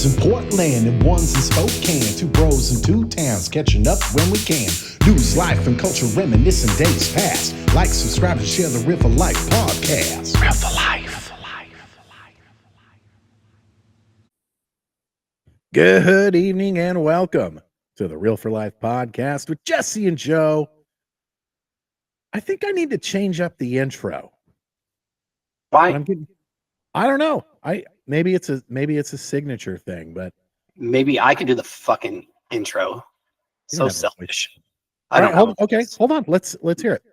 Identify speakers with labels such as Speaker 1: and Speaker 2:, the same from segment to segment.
Speaker 1: in Portland and one's in Spokane. Two bros in two towns, catching up when we can. News, life, and culture, reminiscing days past. Like, subscribe, and share the Real for Life podcast. Real for Life.
Speaker 2: Good evening and welcome to the Real for Life podcast with Jesse and Joe. I think I need to change up the intro.
Speaker 3: Why?
Speaker 2: I don't know. Maybe it's a signature thing, but
Speaker 3: maybe I could do the fucking intro. So selfish.
Speaker 2: I don't know. Okay, hold on. Let's hear it.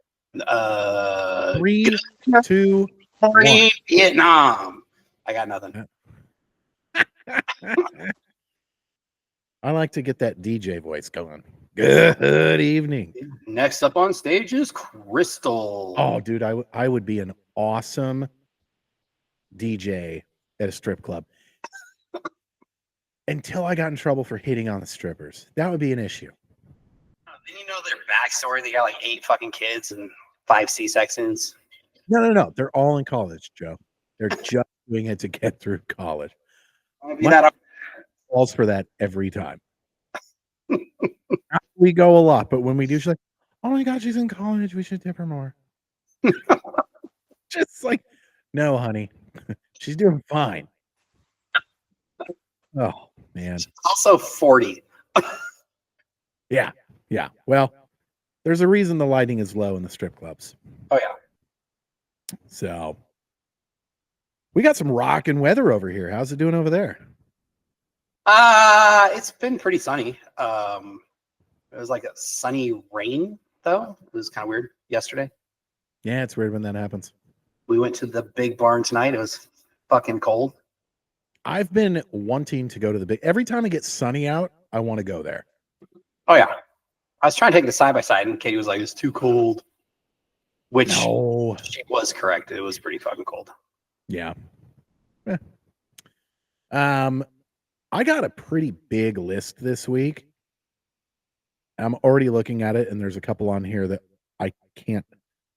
Speaker 2: 3, 2, 1.
Speaker 3: Vietnam. I got nothing.
Speaker 2: I like to get that DJ voice going. Good evening.
Speaker 3: Next up on stage is Crystal.
Speaker 2: Oh, dude, I would be an awesome DJ at a strip club. Until I got in trouble for hitting on the strippers. That would be an issue.
Speaker 3: Then you know their backstory. They got like 8 fucking kids and 5 C-sections.
Speaker 2: No. They're all in college, Joe. They're just doing it to get through college. Falls for that every time. We go a lot, but when we do, she's like, "Oh my God, she's in college. We should tip her more." Just like, no, honey, she's doing fine. Oh man.
Speaker 3: She's also 40.
Speaker 2: Yeah. Well, there's a reason the lighting is low in the strip clubs.
Speaker 3: Oh yeah.
Speaker 2: So we got some rockin' weather over here. How's it doing over there?
Speaker 3: It's been pretty sunny. It was like a sunny rain though. It was kind of weird yesterday.
Speaker 2: Yeah, it's weird when that happens.
Speaker 3: We went to the big barn tonight. It was fucking cold.
Speaker 2: I've been wanting to go to the big. Every time it gets sunny out, I want to go there.
Speaker 3: Oh yeah. I was trying to take the side by side, and Katie was like, "It's too cold," which she was correct. It was pretty fucking cold.
Speaker 2: Yeah. I got a pretty big list this week. I'm already looking at it, and there's a couple on here that I can't.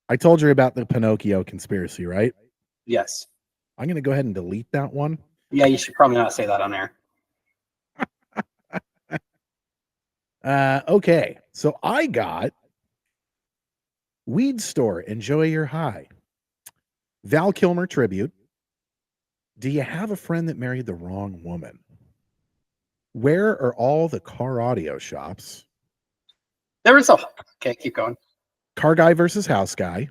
Speaker 2: I told you about the Pinocchio conspiracy, right?
Speaker 3: Yes.
Speaker 2: I'm going to go ahead and delete that one.
Speaker 3: Yeah, you should probably not say that on there.
Speaker 2: Okay, so I got Weed Store, Enjoy Your High. Val Kilmer tribute. Do you have a friend that married the wrong woman? Where are all the car audio shops?
Speaker 3: Okay, keep going.
Speaker 2: Car Guy versus House Guy.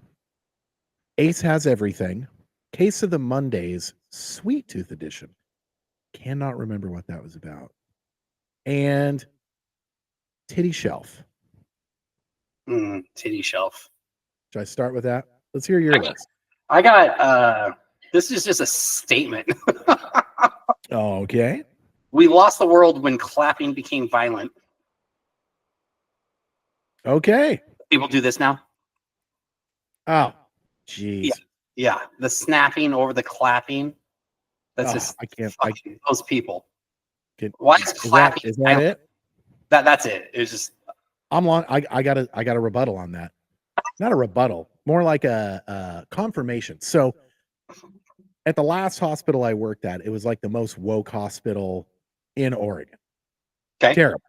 Speaker 2: Ace Has Everything. Case of the Mondays, Sweet Tooth Edition. Cannot remember what that was about. And Titty Shelf.
Speaker 3: Titty Shelf.
Speaker 2: Should I start with that? Let's hear your list.
Speaker 3: I got, this is just a statement.
Speaker 2: Okay.
Speaker 3: We lost the world when clapping became violent.
Speaker 2: Okay.
Speaker 3: People do this now.
Speaker 2: Oh, jeez.
Speaker 3: Yeah. The snapping over the clapping. That's just those people. Why is clapping?
Speaker 2: Is that it?
Speaker 3: That's it. It's just.
Speaker 2: I got a rebuttal on that. Not a rebuttal, more like a confirmation. So at the last hospital I worked at, it was like the most woke hospital in Oregon.
Speaker 3: Okay.
Speaker 2: Terrible.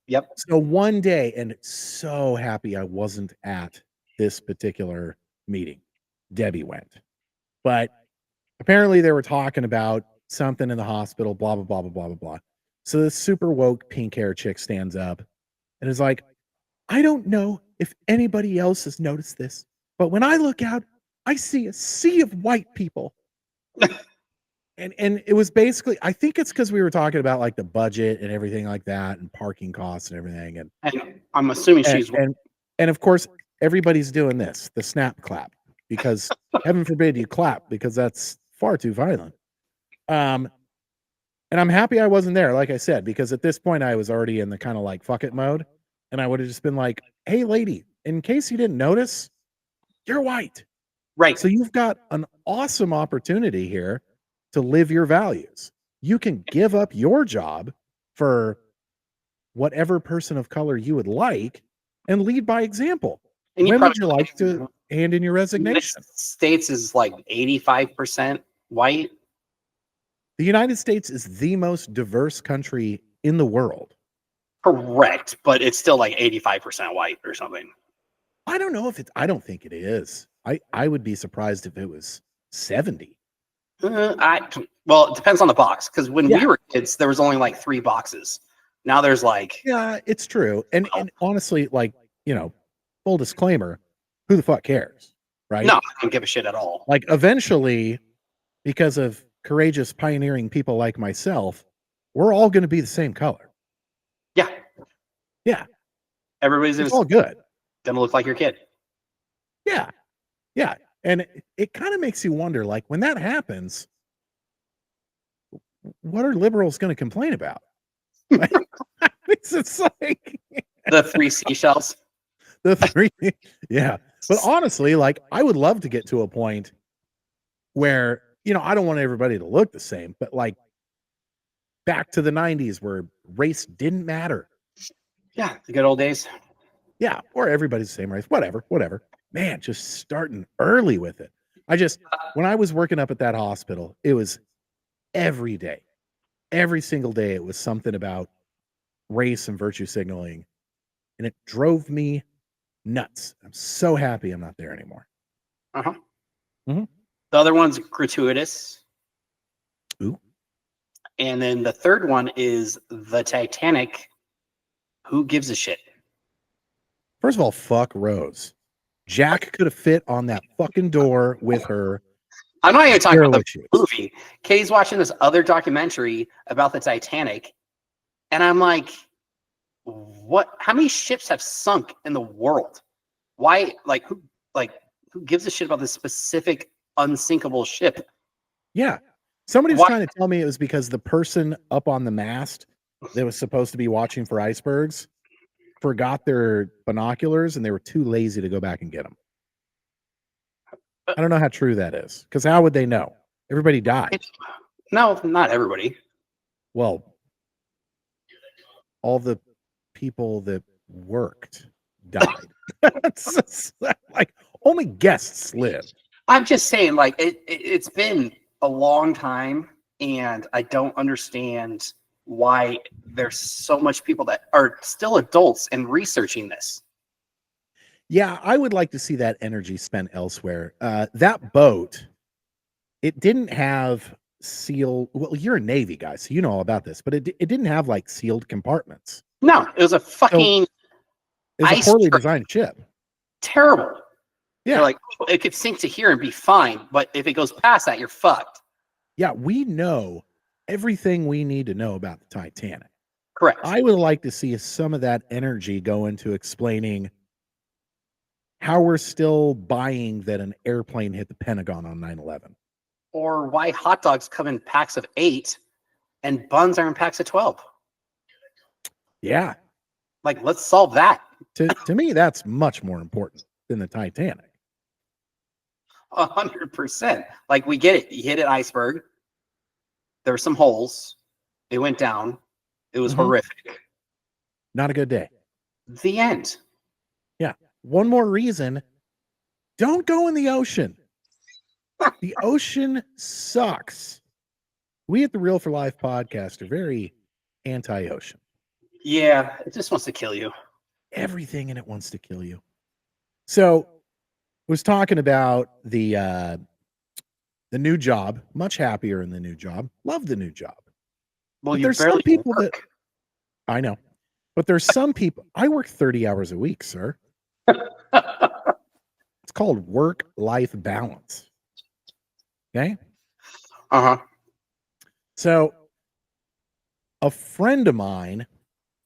Speaker 3: Yep.
Speaker 2: So one day, and so happy I wasn't at this particular meeting. Debbie went. But apparently they were talking about something in the hospital, blah, blah, blah, blah, blah, blah, blah. So this super woke pink hair chick stands up and is like, "I don't know if anybody else has noticed this, but when I look out, I see a sea of white people." And it was basically, I think it's because we were talking about like the budget and everything like that and parking costs and everything. And
Speaker 3: I'm assuming
Speaker 2: and of course, everybody's doing this, the snap clap, because heaven forbid you clap, because that's far too violent. And I'm happy I wasn't there, like I said, because at this point I was already in the kind of like fuck it mode. And I would have just been like, "Hey lady, in case you didn't notice, you're white.
Speaker 3: Right.
Speaker 2: So you've got an awesome opportunity here to live your values. You can give up your job for whatever person of color you would like and lead by example.
Speaker 3: And
Speaker 2: when would you like to hand in your resignation?
Speaker 3: States is like 85% white.
Speaker 2: The United States is the most diverse country in the world.
Speaker 3: Correct, but it's still like 85% white or something.
Speaker 2: I don't know if it's, I don't think it is. I would be surprised if it was 70.
Speaker 3: Well, it depends on the box, because when we were kids, there was only like 3 boxes. Now there's like,
Speaker 2: yeah, it's true. And honestly, like, you know, full disclaimer, who the fuck cares? Right?
Speaker 3: No, I don't give a shit at all.
Speaker 2: Like eventually, because of courageous pioneering people like myself, we're all going to be the same color.
Speaker 3: Yeah.
Speaker 2: Yeah.
Speaker 3: Everybody's
Speaker 2: It's all good.
Speaker 3: Gonna look like your kid.
Speaker 2: Yeah. Yeah. And it kind of makes you wonder, like, when that happens, what are liberals going to complain about? It's like
Speaker 3: the 3 seashells.
Speaker 2: The 3, yeah. But honestly, like, I would love to get to a point where, you know, I don't want everybody to look the same, but like back to the 90s where race didn't matter.
Speaker 3: Yeah, the good old days.
Speaker 2: Yeah, or everybody's the same race, whatever. Man, just starting early with it. When I was working up at that hospital, it was every day, every single day, it was something about race and virtue signaling, and it drove me nuts. I'm so happy I'm not there anymore.
Speaker 3: Uh-huh.
Speaker 2: Mm-hmm.
Speaker 3: The other one's gratuitous.
Speaker 2: Ooh.
Speaker 3: And then the third one is the Titanic. Who gives a shit?
Speaker 2: First of all, fuck Rose. Jack could have fit on that fucking door with her.
Speaker 3: I'm not even talking about the movie. Kay's watching this other documentary about the Titanic, and I'm like, what? How many ships have sunk in the world? Why? Who gives a shit about this specific unsinkable ship?
Speaker 2: Yeah. Somebody was trying to tell me it was because the person up on the mast that was supposed to be watching for icebergs forgot their binoculars and they were too lazy to go back and get them. I don't know how true that is, because how would they know? Everybody died.
Speaker 3: No, not everybody.
Speaker 2: Well, all the people that worked died. Like, only guests lived.
Speaker 3: I'm just saying, like, it's been a long time, and I don't understand why there's so much people that are still adults and researching this.
Speaker 2: Yeah, I would like to see that energy spent elsewhere. That boat, it didn't have sealed. Well, you're a Navy guy, so you know all about this, but it didn't have like sealed compartments.
Speaker 3: No, it was a fucking.
Speaker 2: It was a poorly designed ship.
Speaker 3: Terrible.
Speaker 2: Yeah,
Speaker 3: they're like, it could sink to here and be fine, but if it goes past that, you're fucked.
Speaker 2: Yeah, we know everything we need to know about the Titanic.
Speaker 3: Correct.
Speaker 2: I would like to see some of that energy go into explaining how we're still buying that an airplane hit the Pentagon on 9/11.
Speaker 3: Or why hot dogs come in packs of 8 and buns are in packs of 12.
Speaker 2: Yeah.
Speaker 3: Like, let's solve that.
Speaker 2: To me, that's much more important than the Titanic.
Speaker 3: 100%. Like, we get it. You hit an iceberg. There were some holes. It went down. It was horrific.
Speaker 2: Not a good day.
Speaker 3: The end.
Speaker 2: Yeah. One more reason. Don't go in the ocean. The ocean sucks. We at the Real for Life podcast are very anti-ocean.
Speaker 3: Yeah, it just wants to kill you.
Speaker 2: Everything in it wants to kill you. So, was talking about the new job. Much happier in the new job. Love the new job.
Speaker 3: Well,
Speaker 2: there's some people that I know, but there's some people. I work 30 hours a week, sir. It's called work-life balance. Okay. So, a friend of mine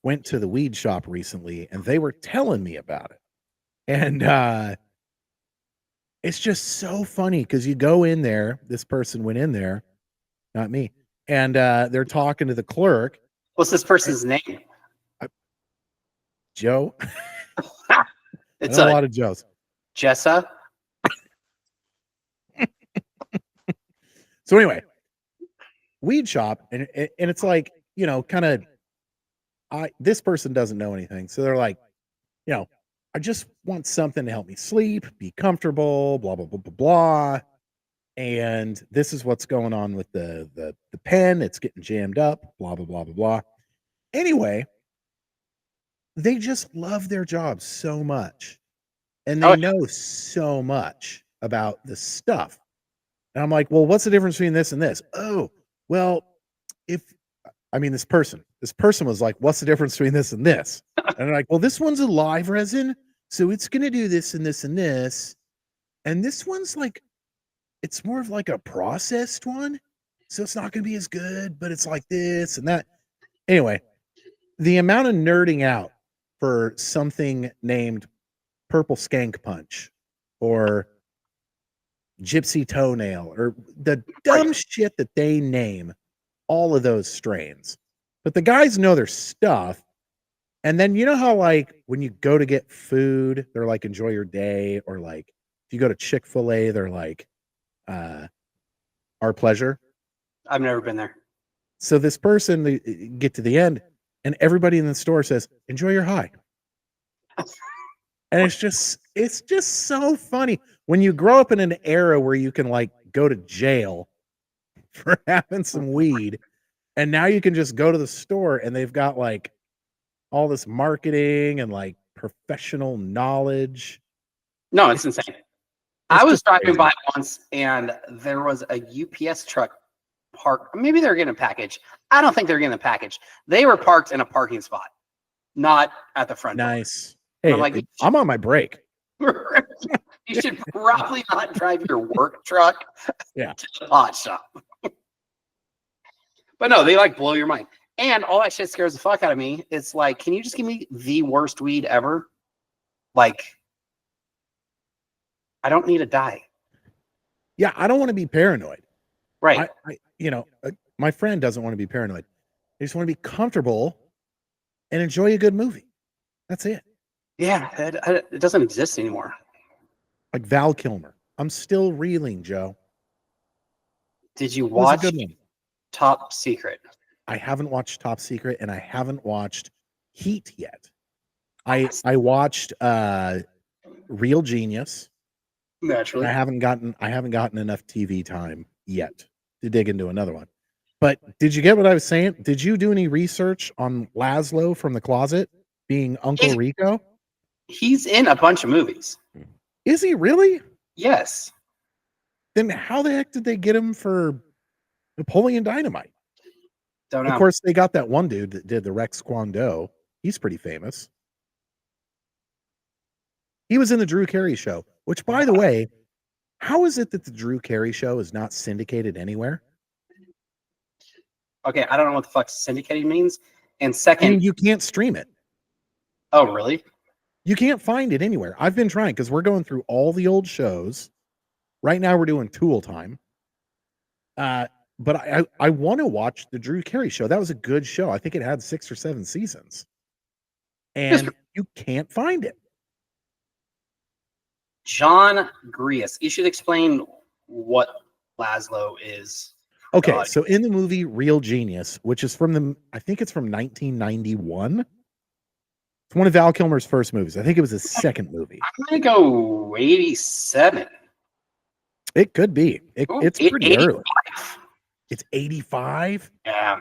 Speaker 2: went to the weed shop recently, and they were telling me about it, and it's just so funny because you go in there. This person went in there, not me, and they're talking to the clerk.
Speaker 3: What's this person's name?
Speaker 2: Joe.
Speaker 3: It's
Speaker 2: a lot of Joes.
Speaker 3: Jessa.
Speaker 2: So anyway, weed shop, and it's like, you know, kind of. This person doesn't know anything, so they're like, you know, I just want something to help me sleep, be comfortable, blah blah blah blah blah. and this is what's going on with the pen. It's getting jammed up, blah, blah, blah, blah, blah. Anyway, they just love their job so much, and they know so much about the stuff. And I'm like, well, what's the difference between this and this? Oh, well, this person was like, what's the difference between this and this? And they're like, well, this one's a live resin, so it's going to do this and this and this. And this one's like, it's more of like a processed one, so it's not going to be as good, but it's like this and that. Anyway, the amount of nerding out for something named Purple Skank Punch or Gypsy Toenail or the dumb shit that they name all of those strains. But the guys know their stuff. And then you know how like when you go to get food, they're like, enjoy your day, or like if you go to Chick-fil-A, they're like our pleasure.
Speaker 3: I've never been there.
Speaker 2: So this person, they get to the end and everybody in the store says, enjoy your high. And it's just so funny when you grow up in an era where you can like go to jail for having some weed, and now you can just go to the store and they've got like all this marketing and like professional knowledge.
Speaker 3: No, it's insane. I was driving by once and there was a UPS truck parked. Maybe they're getting a package. I don't think they're getting a package. They were parked in a parking spot, not at the front door.
Speaker 2: Nice. Hey, I'm on my break.
Speaker 3: You should probably not drive your work truck
Speaker 2: to
Speaker 3: the pot shop. But no, they like blow your mind. And all that shit scares the fuck out of me. It's like, can you just give me the worst weed ever? Like, I don't need to die.
Speaker 2: Yeah, I don't want to be paranoid.
Speaker 3: Right.
Speaker 2: My friend doesn't want to be paranoid. They just want to be comfortable and enjoy a good movie. That's it.
Speaker 3: Yeah, it doesn't exist anymore.
Speaker 2: Like Val Kilmer. I'm still reeling, Joe.
Speaker 3: Did you watch
Speaker 2: a good one.
Speaker 3: Top Secret?
Speaker 2: I haven't watched Top Secret, and I haven't watched Heat yet. I watched Real Genius.
Speaker 3: Naturally.
Speaker 2: I haven't gotten enough TV time yet to dig into another one. But did you get what I was saying? Did you do any research on Laszlo from the Closet being Uncle Rico?
Speaker 3: He's in a bunch of movies.
Speaker 2: Is he really?
Speaker 3: Yes.
Speaker 2: Then how the heck did they get him for Napoleon Dynamite?
Speaker 3: Don't know.
Speaker 2: Of course, they got that one dude that did the Rex Kwon Do. He's pretty famous. He was in the Drew Carey Show, which, by the way, how is it that the Drew Carey Show is not syndicated anywhere?
Speaker 3: Okay, I don't know what the fuck syndicated means. And second,
Speaker 2: you can't stream it.
Speaker 3: Oh, really?
Speaker 2: You can't find it anywhere. I've been trying because we're going through all the old shows. Right now we're doing Tool Time. But I want to watch the Drew Carey Show. That was a good show. I think it had 6 or 7 seasons. And you can't find it.
Speaker 3: John Grius. You should explain what Laszlo is.
Speaker 2: Okay, so in the movie Real Genius, which is I think it's from 1991. It's one of Val Kilmer's first movies. I think it was his second movie.
Speaker 3: I'm going to go 87.
Speaker 2: It could be. It's pretty
Speaker 3: 85.
Speaker 2: early. It's 85?
Speaker 3: Yeah.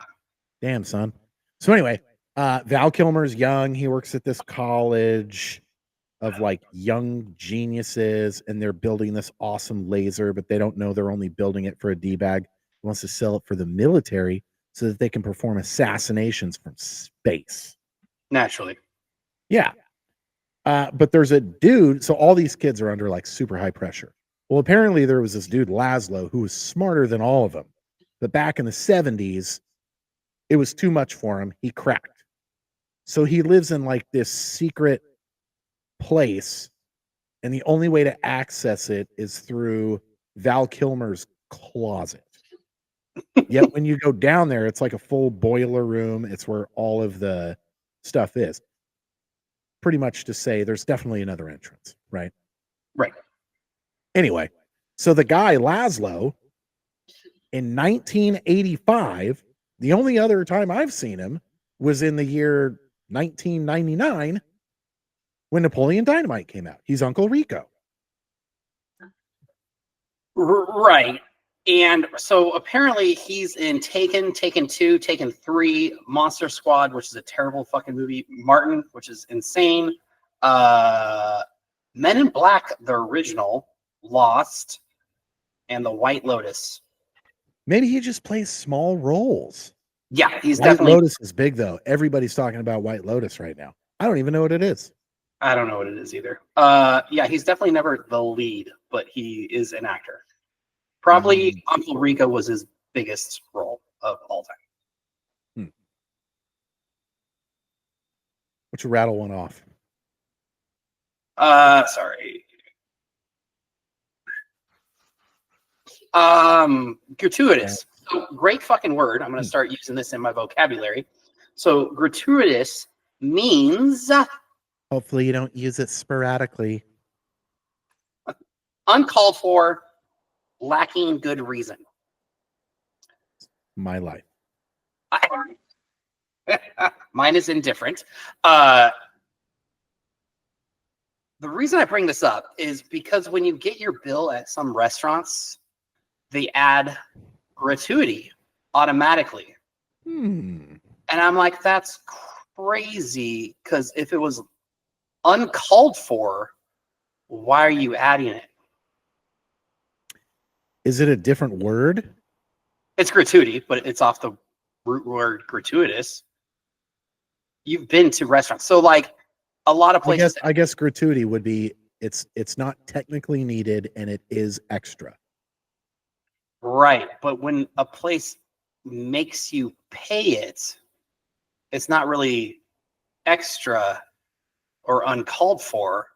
Speaker 2: Damn, son. So anyway, Val Kilmer's young. He works at this college of like young geniuses, and they're building this awesome laser, but they don't know they're only building it for a D-bag. He wants to sell it for the military so that they can perform assassinations from space.
Speaker 3: Naturally.
Speaker 2: Yeah. But there's a dude. So all these kids are under like super high pressure. Well, apparently there was this dude, Laszlo, who was smarter than all of them. But back in the 70s, it was too much for him. He cracked. So he lives in like this secret place. And the only way to access it is through Val Kilmer's closet. Yet when you go down there, it's like a full boiler room. It's where all of the stuff is. Pretty much to say there's definitely another entrance, right?
Speaker 3: Right.
Speaker 2: Anyway, so the guy, Laszlo, in 1985, the only other time I've seen him was in the year 1999 when Napoleon Dynamite came out. He's Uncle Rico.
Speaker 3: Right. And so apparently he's in Taken, Taken 2, Taken 3, Monster Squad, which is a terrible fucking movie, Martin, which is insane, Men in Black, the original, Lost, and The White Lotus.
Speaker 2: Maybe he just plays small roles.
Speaker 3: Yeah, he's
Speaker 2: White
Speaker 3: definitely.
Speaker 2: Lotus is big, though. Everybody's talking about White Lotus right now. I don't even know what it is.
Speaker 3: I don't know what it is either. Yeah, he's definitely never the lead, but he is an actor. Probably Uncle Rico was his biggest role of all time.
Speaker 2: What's your rattle one off?
Speaker 3: Sorry. Gratuitous. So great fucking word. I'm going to start using this in my vocabulary. So gratuitous means
Speaker 2: hopefully you don't use it sporadically.
Speaker 3: Uncalled for, lacking good reason.
Speaker 2: My life.
Speaker 3: Mine is indifferent. The reason I bring this up is because when you get your bill at some restaurants, they add gratuity automatically. And I'm like, that's crazy, because if it was uncalled for, why are you adding it?
Speaker 2: Is it a different word?
Speaker 3: It's gratuity, but it's off the root word gratuitous. You've been to restaurants. So like a lot of places.
Speaker 2: I guess gratuity would be it's not technically needed and it is extra.
Speaker 3: Right. But when a place makes you pay it, it's not really extra or uncalled for.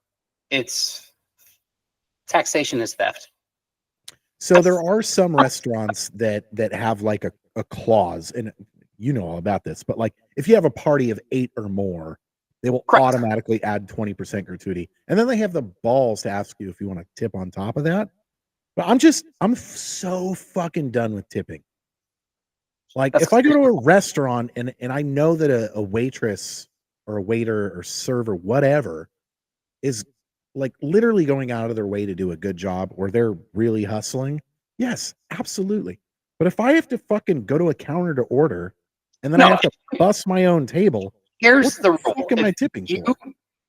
Speaker 3: It's taxation is theft.
Speaker 2: So there are some restaurants that have like a clause, and you know all about this, but like if you have a party of 8 or more, they will automatically add 20% gratuity. And then they have the balls to ask you if you want to tip on top of that. But I'm so fucking done with tipping. Like if I go to a restaurant and I know that a waitress or a waiter or server, whatever, is like literally going out of their way to do a good job, or they're really hustling, yes, absolutely. But if I have to fucking go to a counter to order and then I have to bust my own table,
Speaker 3: here's the rule.
Speaker 2: What am I tipping for?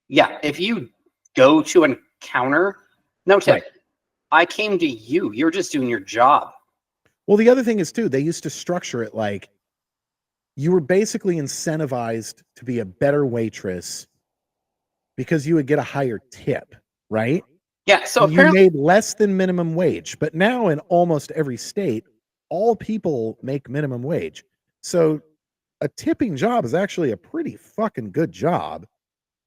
Speaker 3: Yeah, if you go to a counter, no tip. Right. I came to you. You're just doing your job.
Speaker 2: Well, the other thing is too, they used to structure it like you were basically incentivized to be a better waitress because you would get a higher tip, right?
Speaker 3: Yeah, so
Speaker 2: you made less than minimum wage. But now in almost every state, all people make minimum wage. So a tipping job is actually a pretty fucking good job.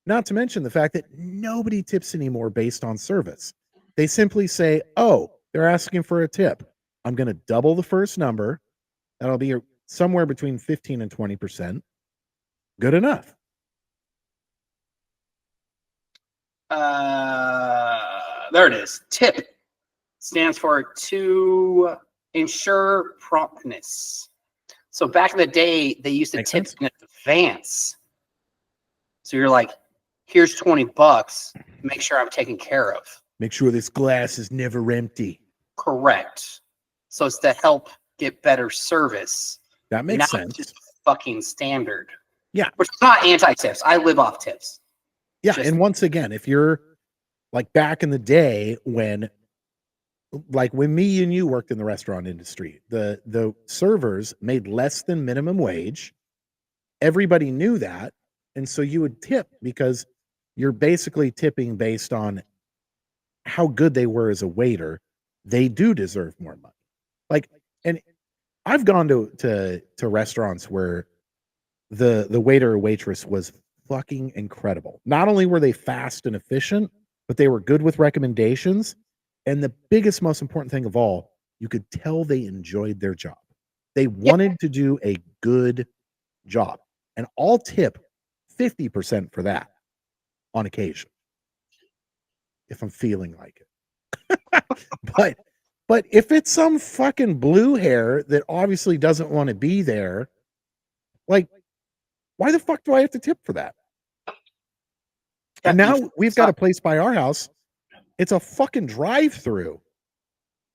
Speaker 2: Not to mention the fact that nobody tips anymore based on service. They simply say, oh, they're asking for a tip. I'm going to double the first number. That'll be somewhere between 15 and 20%. Good enough.
Speaker 3: There it is. TIP stands for to ensure promptness. So back in the day, they used to tip in advance. So you're like, here's $20. Make sure I'm taken care of.
Speaker 2: Make sure this glass is never empty.
Speaker 3: Correct. So it's to help get better service.
Speaker 2: That makes sense.
Speaker 3: Just fucking standard.
Speaker 2: Yeah.
Speaker 3: Which is not anti-tips. I live off tips.
Speaker 2: Yeah. And once again, if you're like back in the day when me and you worked in the restaurant industry, the servers made less than minimum wage. Everybody knew that. And so you would tip because you're basically tipping based on how good they were as a waiter. They do deserve more money. Like, and I've gone to restaurants where the waiter or waitress was fucking incredible. Not only were they fast and efficient, but they were good with recommendations. And the biggest, most important thing of all, you could tell they enjoyed their job. They wanted to do a good job. And I'll tip 50% for that on occasion, if I'm feeling like it. But if it's some fucking blue hair that obviously doesn't want to be there, like, why the fuck do I have to tip for that? And now we've got a place by our house. It's a fucking drive-through.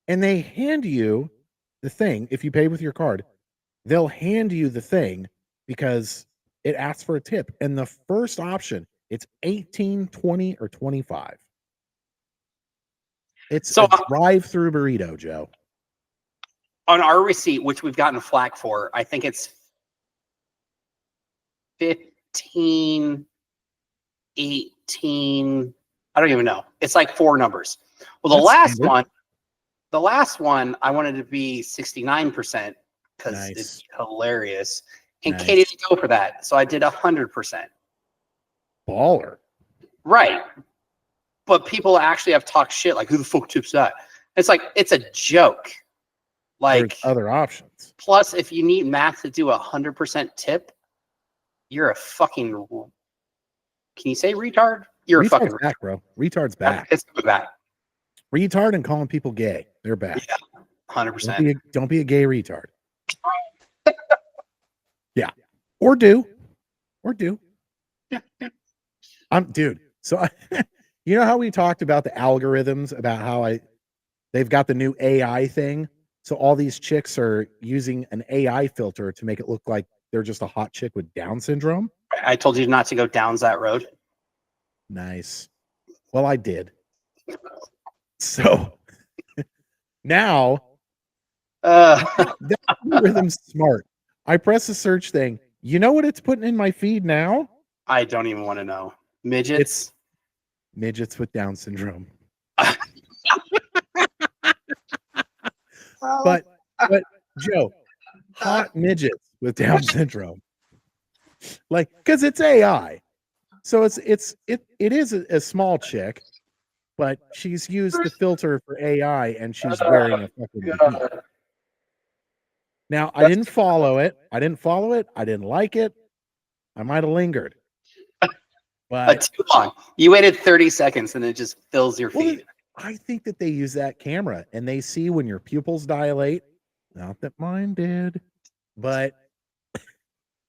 Speaker 2: And they hand you the thing. If you pay with your card, they'll hand you the thing because it asks for a tip. And the first option, it's 18, 20, or 25. It's
Speaker 3: So
Speaker 2: a drive-through burrito, Joe.
Speaker 3: on our receipt, which we've gotten flack for, I think it's 15, 18. I don't even know. It's like 4 numbers. Well,
Speaker 2: That's standard.
Speaker 3: the last one, I wanted to be 69% because
Speaker 2: Nice.
Speaker 3: it's hilarious. And
Speaker 2: Nice.
Speaker 3: Katie didn't go for that. So I did 100%.
Speaker 2: Baller.
Speaker 3: Right. But people actually have talked shit like, who the fuck tips that? It's like, it's a joke. Like,
Speaker 2: There's other options.
Speaker 3: plus, if you need math to do 100% tip, you're a fucking. Can you say retard? You're a fucking
Speaker 2: Retard's back, bro. Retard's back.
Speaker 3: It's coming back.
Speaker 2: Retard and calling people gay. They're back.
Speaker 3: Yeah, 100%.
Speaker 2: Don't be a gay retard. Yeah. Or do.
Speaker 3: Yeah.
Speaker 2: Dude. So you know how we talked about the algorithms, about how they've got the new AI thing. So all these chicks are using an AI filter to make it look like they're just a hot chick with Down syndrome.
Speaker 3: I told you not to go down that road.
Speaker 2: Nice. Well, I did. So now that algorithm's smart. I press the search thing. You know what it's putting in my feed now?
Speaker 3: I don't even want to know. Midgets.
Speaker 2: Midgets with Down syndrome.
Speaker 3: Well,
Speaker 2: But Joe, hot midgets with Down syndrome. Like, because it's AI. So it is a small chick, but she's used the filter for AI and she's wearing a fucking bikini. Now, I didn't follow it. I didn't like it. I might have lingered. But
Speaker 3: too long. You waited 30 seconds and it just fills your feed.
Speaker 2: I think that they use that camera and they see when your pupils dilate. Not that mine did, but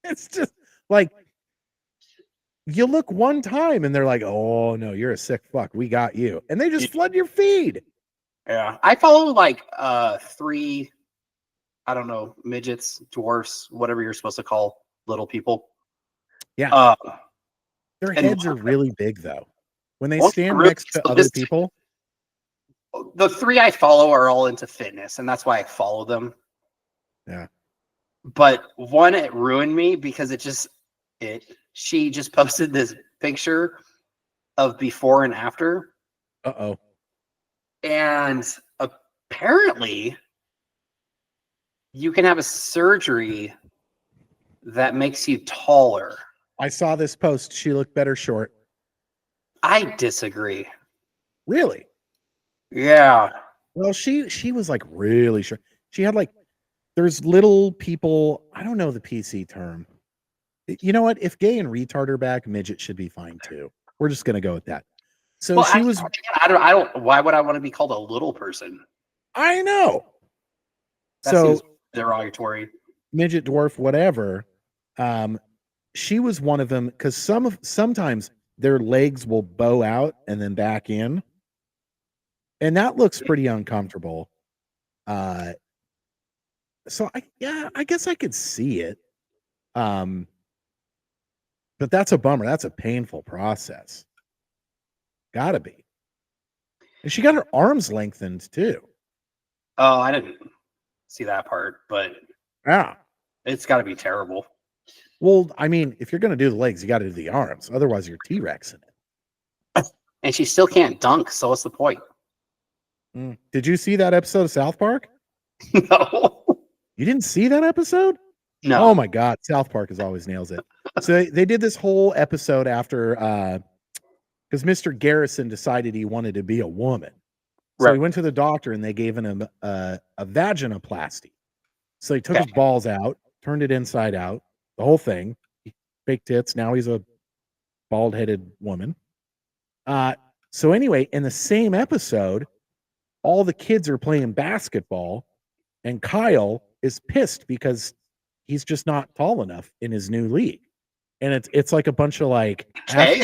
Speaker 2: it's just like you look one time and they're like, oh no, you're a sick fuck. We got you. And they just flood your feed.
Speaker 3: Yeah. I follow like 3, I don't know, midgets, dwarfs, whatever you're supposed to call little people.
Speaker 2: Yeah. Their heads are really big though. When they stand next to other people.
Speaker 3: The 3 I follow are all into fitness, and that's why I follow them.
Speaker 2: Yeah.
Speaker 3: But one, it ruined me because she just posted this picture of before and after.
Speaker 2: Uh-oh.
Speaker 3: And apparently you can have a surgery that makes you taller.
Speaker 2: I saw this post. She looked better short.
Speaker 3: I disagree.
Speaker 2: Really?
Speaker 3: Yeah.
Speaker 2: Well, she was like really short. She had like, there's little people, I don't know the PC term. You know what? If gay and retard are back, midget should be fine too. We're just gonna go with that. So
Speaker 3: Well,
Speaker 2: she was.
Speaker 3: I don't. Why would I want to be called a little person?
Speaker 2: I know.
Speaker 3: That
Speaker 2: So
Speaker 3: seems derogatory.
Speaker 2: midget, dwarf, whatever. She was one of them because sometimes their legs will bow out and then back in, and that looks pretty uncomfortable. So I guess I could see it. But that's a bummer. That's a painful process. Gotta be. And she got her arms lengthened too.
Speaker 3: Oh, I didn't see that part, but
Speaker 2: Yeah.
Speaker 3: it's got to be terrible.
Speaker 2: Well, I mean, if you're gonna do the legs, you got to do the arms. Otherwise, you're T-Rex in it.
Speaker 3: And she still can't dunk, so what's the point?
Speaker 2: Did you see that episode of South Park?
Speaker 3: No.
Speaker 2: You didn't see that episode?
Speaker 3: No.
Speaker 2: Oh my God, South Park is always nails it. So they did this whole episode after because Mr. Garrison decided he wanted to be a woman. So
Speaker 3: Right.
Speaker 2: he went to the doctor and they gave him a vaginoplasty. So he took his balls out, turned it inside out, the whole thing, fake tits. Now he's a bald-headed woman. So anyway, in the same episode, all the kids are playing basketball, and Kyle is pissed because he's just not tall enough in his new league. And it's like a bunch of like
Speaker 3: Okay.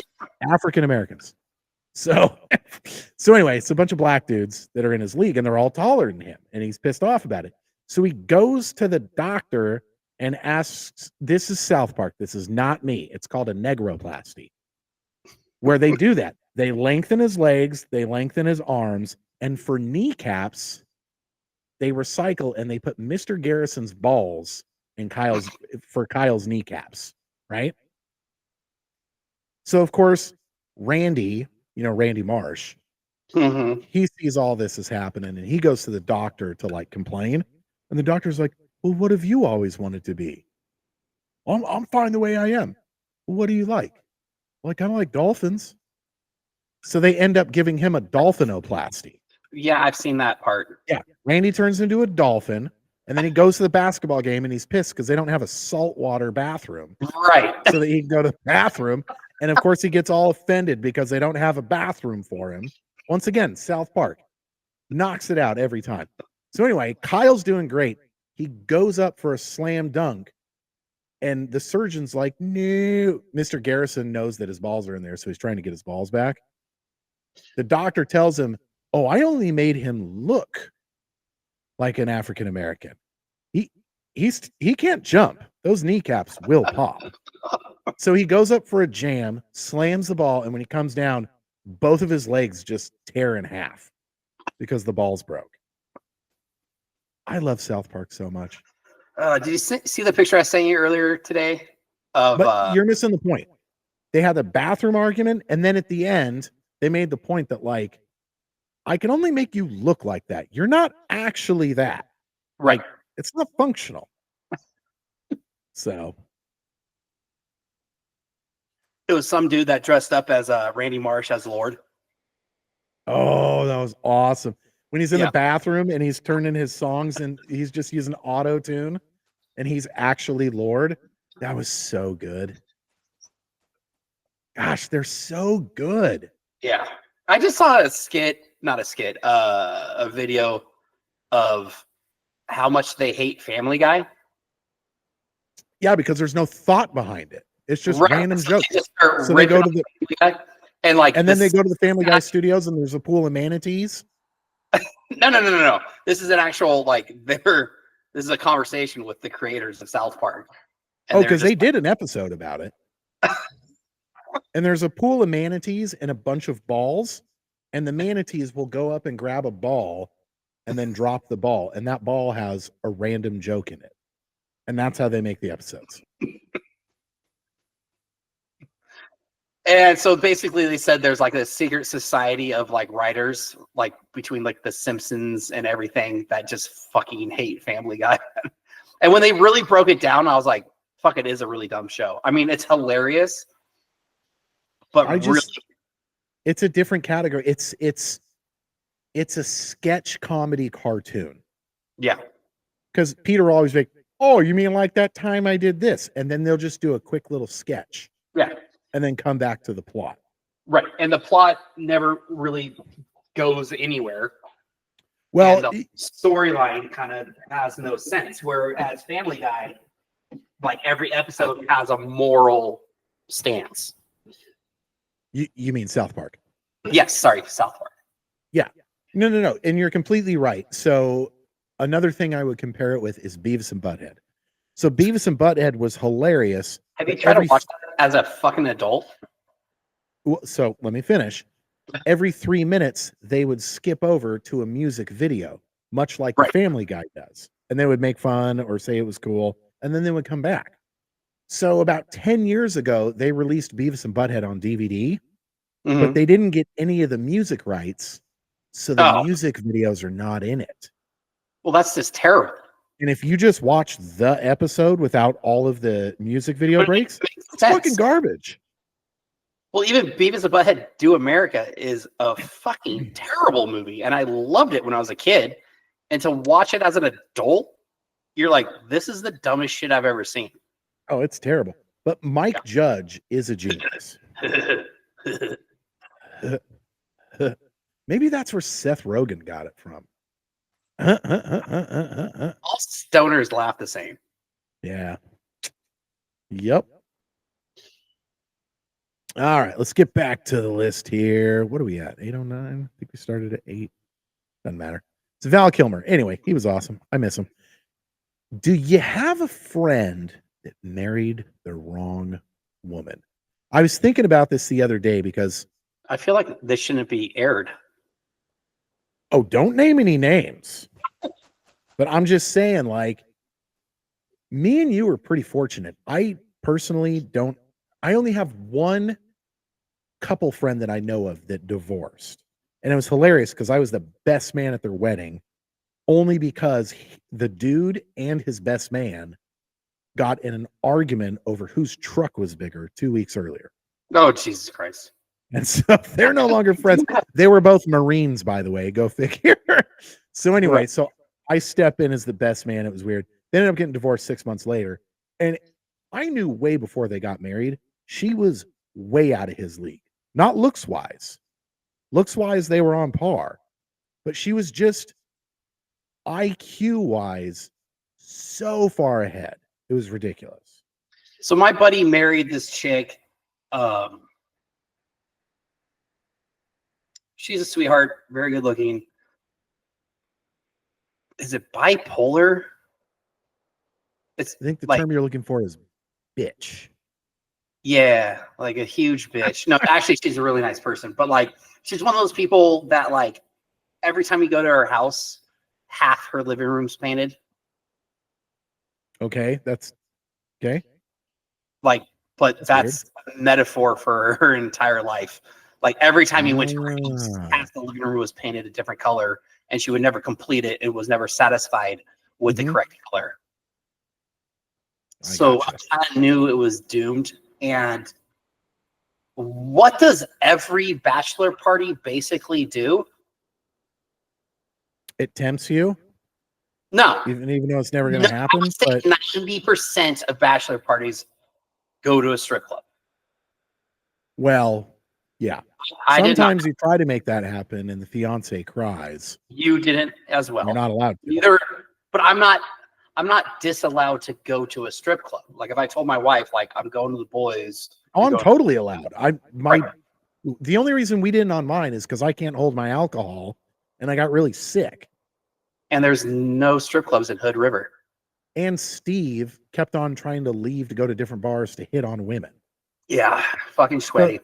Speaker 2: African Americans. So, so anyway, it's a bunch of black dudes that are in his league, and they're all taller than him, and he's pissed off about it. So he goes to the doctor and asks, "This is South Park. This is not me. It's called a negroplasty, where they do that. They lengthen his legs, they lengthen his arms, and for kneecaps, they recycle and they put Mr. Garrison's balls in Kyle's kneecaps, right? So of course, Randy, Randy Marsh, he sees all this is happening and he goes to the doctor to like complain. And the doctor's like, "Well, what have you always wanted to be?" I'm fine the way I am. "Well, what do you like?" "Well, I kind of like dolphins." So they end up giving him a dolphinoplasty.
Speaker 3: Yeah, I've seen that part.
Speaker 2: Yeah. Randy turns into a dolphin, and then he goes to the basketball game and he's pissed because they don't have a saltwater bathroom.
Speaker 3: Right.
Speaker 2: So that he can go to the bathroom. And of course, he gets all offended because they don't have a bathroom for him. Once again, South Park knocks it out every time. So anyway, Kyle's doing great. He goes up for a slam dunk, and the surgeon's like, "No." Mr. Garrison knows that his balls are in there, so he's trying to get his balls back. The doctor tells him, "Oh, I only made him look like an African American. He can't jump. Those kneecaps will pop." So he goes up for a jam, slams the ball, and when he comes down, both of his legs just tear in half because the balls broke. I love South Park so much.
Speaker 3: Did you see the picture I sent you earlier today?
Speaker 2: But you're missing the point. They had the bathroom argument, and then at the end, they made the point that, like, I can only make you look like that. You're not actually that.
Speaker 3: Right.
Speaker 2: It's not functional. So
Speaker 3: it was some dude that dressed up as Randy Marsh as Lord.
Speaker 2: Oh, that was awesome. When he's in the bathroom and he's turning his songs and he's just using auto tune and he's actually Lord. That was so good. Gosh, they're so good.
Speaker 3: Yeah. I just saw a video of how much they hate Family Guy.
Speaker 2: Yeah, because there's no thought behind it. It's just random jokes.
Speaker 3: So they go to the
Speaker 2: and then they go to the Family Guy studios and there's a pool of manatees.
Speaker 3: No. This is an actual this is a conversation with the creators of South Park.
Speaker 2: Because they did an episode about it. And there's a pool of manatees and a bunch of balls, and the manatees will go up and grab a ball and then drop the ball, and that ball has a random joke in it. And that's how they make the episodes.
Speaker 3: And so basically they said there's like a secret society of like writers, like between like the Simpsons and everything, that just fucking hate Family Guy. And when they really broke it down, I was like, fuck, it is a really dumb show. I mean, it's hilarious, but
Speaker 2: it's a different category. It's a sketch comedy cartoon.
Speaker 3: Yeah.
Speaker 2: Because Peter will always be like, "Oh, you mean like that time I did this?" And then they'll just do a quick little sketch.
Speaker 3: Yeah.
Speaker 2: And then come back to the plot.
Speaker 3: Right. And the plot never really goes anywhere.
Speaker 2: Well,
Speaker 3: the storyline kind of has no sense. Whereas Family Guy, like every episode has a moral stance.
Speaker 2: You mean South Park?
Speaker 3: Yes, sorry, South Park.
Speaker 2: Yeah. No. And you're completely right. So another thing I would compare it with is Beavis and Butthead. So Beavis and Butthead was hilarious.
Speaker 3: Have you tried to watch that as a fucking adult?
Speaker 2: So let me finish. Every 3 minutes, they would skip over to a music video, much like the Family Guy does. And they would make fun or say it was cool, and then they would come back. So about 10 years ago, they released Beavis and Butthead on DVD, but they didn't get any of the music rights. So the music videos are not in it.
Speaker 3: Well, that's just terrible.
Speaker 2: And if you just watch the episode without all of the music video breaks, it's fucking garbage.
Speaker 3: Well, even Beavis and Butthead Do America is a fucking terrible movie. And I loved it when I was a kid. And to watch it as an adult, you're like, this is the dumbest shit I've ever seen.
Speaker 2: Oh, it's terrible. But Mike Judge is a genius. Maybe that's where Seth Rogen got it from.
Speaker 3: All stoners laugh the same.
Speaker 2: Yeah. Yep. All right, let's get back to the list here. What are we at? 809? I think we started at 8. Doesn't matter. It's Val Kilmer. Anyway, he was awesome. I miss him. Do you have a friend that married the wrong woman? I was thinking about this the other day because
Speaker 3: I feel like this shouldn't be aired.
Speaker 2: oh, don't name any names. But I'm just saying, like, me and you were pretty fortunate. I personally don't, I only have one couple friend that I know of that divorced. And it was hilarious because I was the best man at their wedding only because the dude and his best man got in an argument over whose truck was bigger 2 weeks earlier.
Speaker 3: Oh, Jesus Christ.
Speaker 2: And so they're no longer friends. They were both Marines, by the way. Go figure. So anyway,
Speaker 3: Right.
Speaker 2: so I step in as the best man. It was weird. They ended up getting divorced 6 months later. And I knew way before they got married, she was way out of his league. Not looks wise. Looks wise, they were on par. But she was just IQ wise so far ahead. It was ridiculous.
Speaker 3: So my buddy married this chick. She's a sweetheart, very good looking. Is it bipolar? It's
Speaker 2: I think the
Speaker 3: like,
Speaker 2: term you're looking for is bitch.
Speaker 3: yeah, like a huge bitch. No, actually, she's a really nice person, but like, she's one of those people that like every time you go to her house, half her living room's painted.
Speaker 2: Okay, that's okay.
Speaker 3: Like, but
Speaker 2: That's
Speaker 3: that's a metaphor for her entire life. Like every time you went to her house,
Speaker 2: Ah.
Speaker 3: half the living room was painted a different color, and she would never complete it. It was never satisfied with the
Speaker 2: Mhm.
Speaker 3: correct color.
Speaker 2: I
Speaker 3: So
Speaker 2: gotcha.
Speaker 3: I kind of knew it was doomed. And what does every bachelor party basically do?
Speaker 2: It tempts you,
Speaker 3: No,
Speaker 2: even though it's never going
Speaker 3: no,
Speaker 2: to
Speaker 3: I
Speaker 2: happen.
Speaker 3: would say
Speaker 2: But
Speaker 3: 90% of bachelor parties go to a strip club.
Speaker 2: well, yeah.
Speaker 3: I did not.
Speaker 2: Sometimes you try to make that happen, and the fiance cries.
Speaker 3: You didn't as well.
Speaker 2: You're not allowed to.
Speaker 3: Neither, but I'm not disallowed to go to a strip club. Like if I told my wife, like I'm going to the boys.
Speaker 2: Oh, I'm
Speaker 3: go-
Speaker 2: totally allowed.
Speaker 3: Right.
Speaker 2: The only reason we didn't on mine is because I can't hold my alcohol, and I got really sick.
Speaker 3: And there's no strip clubs in Hood River.
Speaker 2: And Steve kept on trying to leave to go to different bars to hit on women.
Speaker 3: Yeah, fucking sweaty.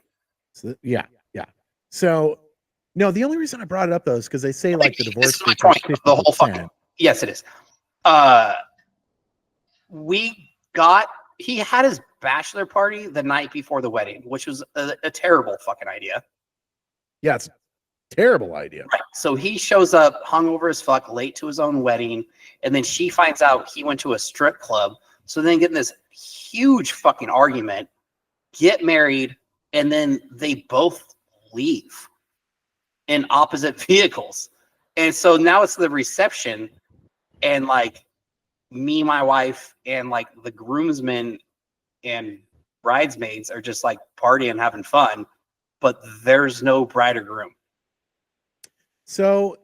Speaker 2: So, yeah. So, no, the only reason I brought it up though is because they say like the
Speaker 3: This
Speaker 2: divorce
Speaker 3: is my
Speaker 2: rate
Speaker 3: point.
Speaker 2: is
Speaker 3: The whole fucking
Speaker 2: 50%.
Speaker 3: yes, it is. He had his bachelor party the night before the wedding, which was a terrible fucking idea.
Speaker 2: Yeah, it's a terrible idea.
Speaker 3: Right. So he shows up hungover as fuck, late to his own wedding, and then she finds out he went to a strip club. So then getting this huge fucking argument, get married, and then they both leave in opposite vehicles. And so now it's the reception, and like me, my wife, and like the groomsmen and bridesmaids are just like partying, having fun, but there's no bride or groom.
Speaker 2: So,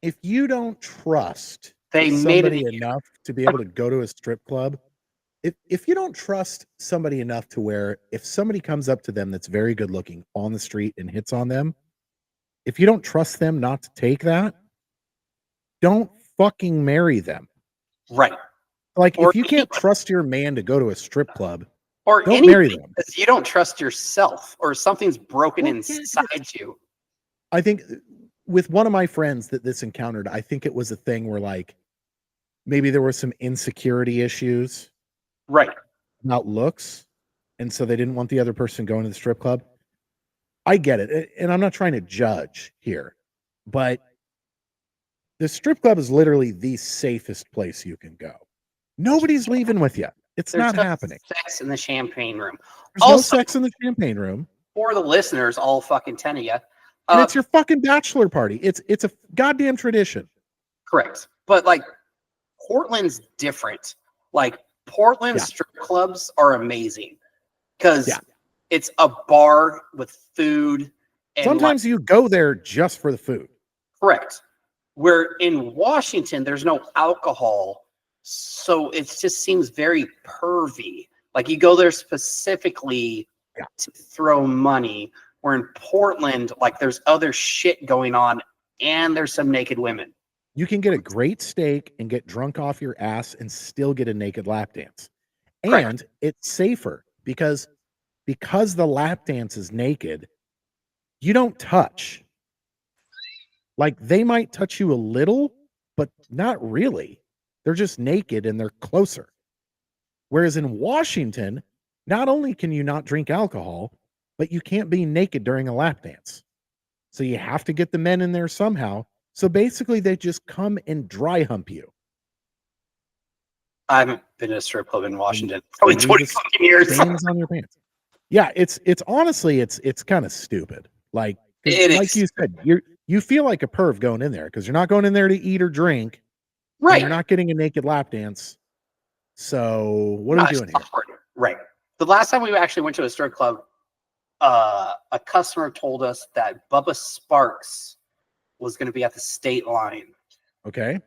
Speaker 2: if you don't trust
Speaker 3: They made
Speaker 2: somebody
Speaker 3: it.
Speaker 2: enough to be able to go to a strip club, if you don't trust somebody enough to where if somebody comes up to them that's very good looking on the street and hits on them, if you don't trust them not to take that, don't fucking marry them.
Speaker 3: Right.
Speaker 2: Like
Speaker 3: Or
Speaker 2: if you can't
Speaker 3: anybody.
Speaker 2: trust your man to go to a strip club,
Speaker 3: Or
Speaker 2: don't marry
Speaker 3: anything,
Speaker 2: them.
Speaker 3: because you don't trust yourself, or something's broken
Speaker 2: Well, yeah,
Speaker 3: inside you.
Speaker 2: I think with one of my friends that this encountered, I think it was a thing where like maybe there were some insecurity issues
Speaker 3: Right.
Speaker 2: about looks, and so they didn't want the other person going to the strip club. I get it, and I'm not trying to judge here, but the strip club is literally the safest place you can go. Nobody's leaving with you. It's
Speaker 3: There's
Speaker 2: not
Speaker 3: no
Speaker 2: happening.
Speaker 3: sex in the champagne room.
Speaker 2: There's no
Speaker 3: Also-
Speaker 2: sex in the champagne room,
Speaker 3: For the listeners, all fucking 10 of you.
Speaker 2: and it's your fucking bachelor party. It's a goddamn tradition.
Speaker 3: Correct. But like Portland's different. Like Portland
Speaker 2: Yeah.
Speaker 3: strip clubs are amazing because
Speaker 2: Yeah.
Speaker 3: it's a bar with food. And
Speaker 2: Sometimes you go there just for the food.
Speaker 3: correct. Where in Washington, there's no alcohol. So it just seems very pervy. Like you go there specifically
Speaker 2: Yeah.
Speaker 3: to throw money. Where in Portland, like there's other shit going on, and there's some naked women.
Speaker 2: You can get a great steak and get drunk off your ass and still get a naked lap dance.
Speaker 3: Correct.
Speaker 2: And it's safer because the lap dance is naked, you don't touch. Like they might touch you a little, but not really. They're just naked and they're closer. Whereas in Washington, not only can you not drink alcohol, but you can't be naked during a lap dance. So you have to get the men in there somehow. So basically they just come and dry hump you.
Speaker 3: I haven't been to a strip club in Washington
Speaker 2: And
Speaker 3: probably
Speaker 2: leave
Speaker 3: 20
Speaker 2: the
Speaker 3: fucking years.
Speaker 2: stains on your pants. Yeah, it's honestly it's kind of stupid. Like
Speaker 3: It
Speaker 2: you
Speaker 3: is.
Speaker 2: said, you feel like a perv going in there because you're not going in there to eat or drink. And
Speaker 3: Right.
Speaker 2: you're not getting a naked lap dance. So what are
Speaker 3: No,
Speaker 2: we
Speaker 3: it's
Speaker 2: doing here?
Speaker 3: awkward. Right. The last time we actually went to a strip club, a customer told us that Bubba Sparks was going to be at the state line.
Speaker 2: Okay.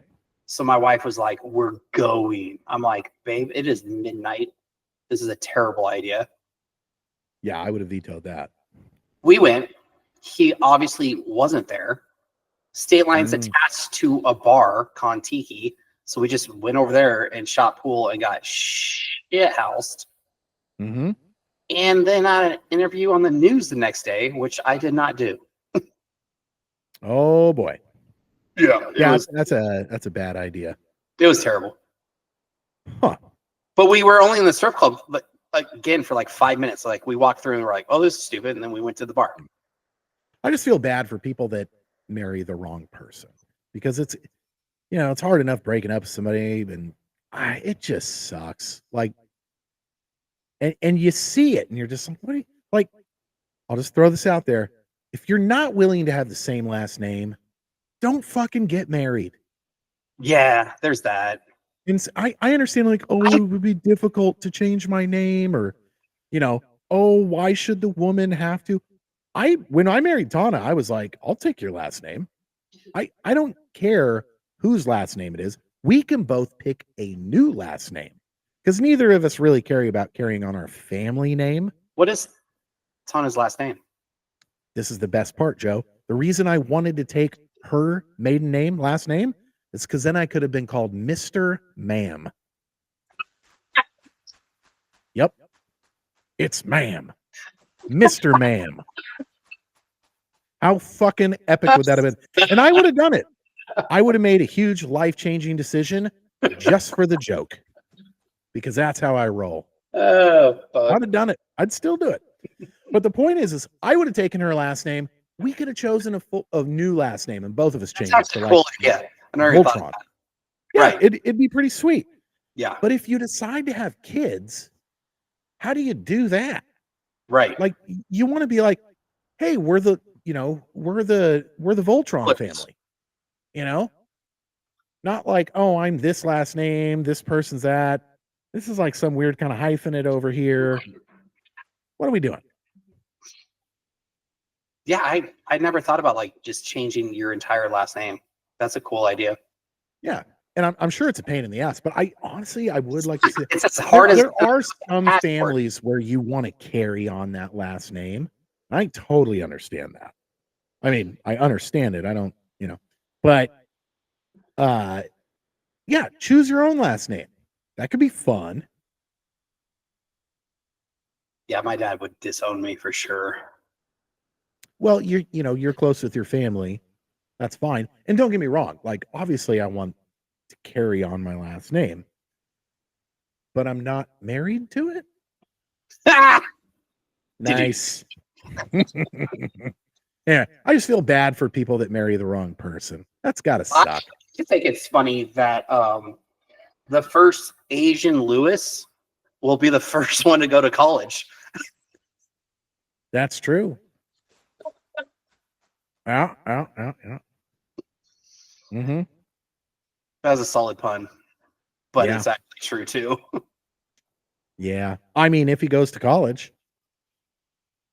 Speaker 3: So my wife was like, "We're going." I'm like, "Babe, it is midnight. This is a terrible idea."
Speaker 2: Yeah, I would have vetoed that.
Speaker 3: We went. He obviously wasn't there. State line's attached to a bar, Kon-Tiki. So we just went over there and shot pool and got shit housed.
Speaker 2: Mm-hmm.
Speaker 3: And then I had an interview on the news the next day, which I did not do.
Speaker 2: Oh boy.
Speaker 3: Yeah,
Speaker 2: that's a bad idea.
Speaker 3: it was terrible.
Speaker 2: Huh.
Speaker 3: But we were only in the strip club, but again for like 5 minutes. Like we walked through and we're like, "Oh, this is stupid," and then we went to the bar.
Speaker 2: I just feel bad for people that marry the wrong person because it's it's hard enough breaking up with somebody and it just sucks. Like and you see it and you're just like, what are you, like, I'll just throw this out there. If you're not willing to have the same last name, don't fucking get married.
Speaker 3: Yeah, there's that.
Speaker 2: And I understand, like, oh, it would be difficult to change my name, or, oh, why should the woman have to? When I married Tana, I was like, I'll take your last name. I don't care whose last name it is. We can both pick a new last name because neither of us really care about carrying on our family name.
Speaker 3: What is Tana's last name?
Speaker 2: This is the best part, Joe. The reason I wanted to take her maiden name, last name, is because then I could have been called Mr. Ma'am. Yep. It's Ma'am. Mr. Ma'am. How fucking epic would that have been? And I would have done it. I would have made a huge life-changing decision just for the joke. Because that's how I roll.
Speaker 3: Oh,
Speaker 2: I'd have done it. I'd still do it. But the point is I would have taken her last name. We could have chosen a new last name, and both of us changed it to
Speaker 3: cool. Yeah, I never thought
Speaker 2: Voltron.
Speaker 3: that.
Speaker 2: Yeah,
Speaker 3: Right.
Speaker 2: it'd be pretty sweet.
Speaker 3: Yeah,
Speaker 2: But if you decide to have kids, how do you do that?
Speaker 3: right.
Speaker 2: Like, you want to be like, hey, we're the Voltron family. Not like, oh, I'm this last name, this person's that. This is like some weird kind of hyphenate over here. What are we doing?
Speaker 3: Yeah, I never thought about like just changing your entire last name. That's a cool idea.
Speaker 2: Yeah. And I'm sure it's a pain in the ass, but I would like to see
Speaker 3: It's as hard as
Speaker 2: there are some
Speaker 3: passport.
Speaker 2: families where you want to carry on that last name. I totally understand that. I mean, I understand it. I don't, but yeah, choose your own last name. That could be fun.
Speaker 3: Yeah, my dad would disown me for sure.
Speaker 2: Well, you're close with your family. That's fine. And don't get me wrong. Like, obviously I want to carry on my last name, but I'm not married to it. Nice. Yeah. I just feel bad for people that marry the wrong person. That's gotta suck.
Speaker 3: I think it's funny that the first Asian Lewis will be the first one to go to college.
Speaker 2: That's true. Yeah. Mm-hmm.
Speaker 3: That was a solid pun, but
Speaker 2: Yeah.
Speaker 3: it's actually true too.
Speaker 2: Yeah. I mean, if he goes to college,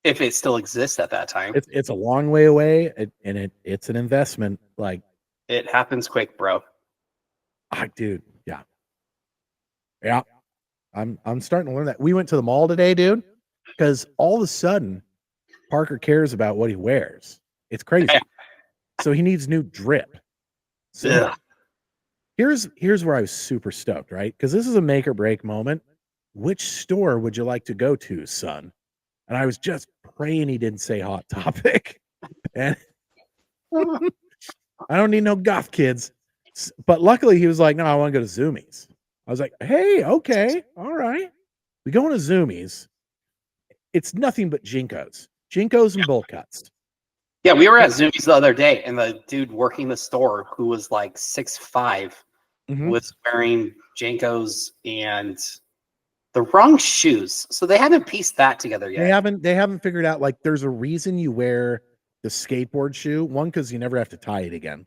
Speaker 3: If it still exists at that time,
Speaker 2: it's a long way away, and it's an investment. Like,
Speaker 3: it happens quick, bro.
Speaker 2: dude, yeah. I'm starting to learn that. We went to the mall today, dude. because all of a sudden Parker cares about what he wears. It's crazy.
Speaker 3: Yeah.
Speaker 2: So he needs new drip. So
Speaker 3: Ugh.
Speaker 2: here's where I was super stoked, right? Because this is a make or break moment. Which store would you like to go to, son? And I was just praying he didn't say Hot Topic. And I don't need no goth kids. But luckily he was like, no, I want to go to Zoomies. I was like, hey, okay, all right. We go into Zoomies. It's nothing but Jinkos and bowl cuts.
Speaker 3: Yeah, we were at Zoomies the other day, and the dude working the store, who was like 6'5", was wearing Jenkos and the wrong shoes. So they haven't pieced that together yet.
Speaker 2: They haven't figured out, like, there's a reason you wear the skateboard shoe. One, because you never have to tie it again.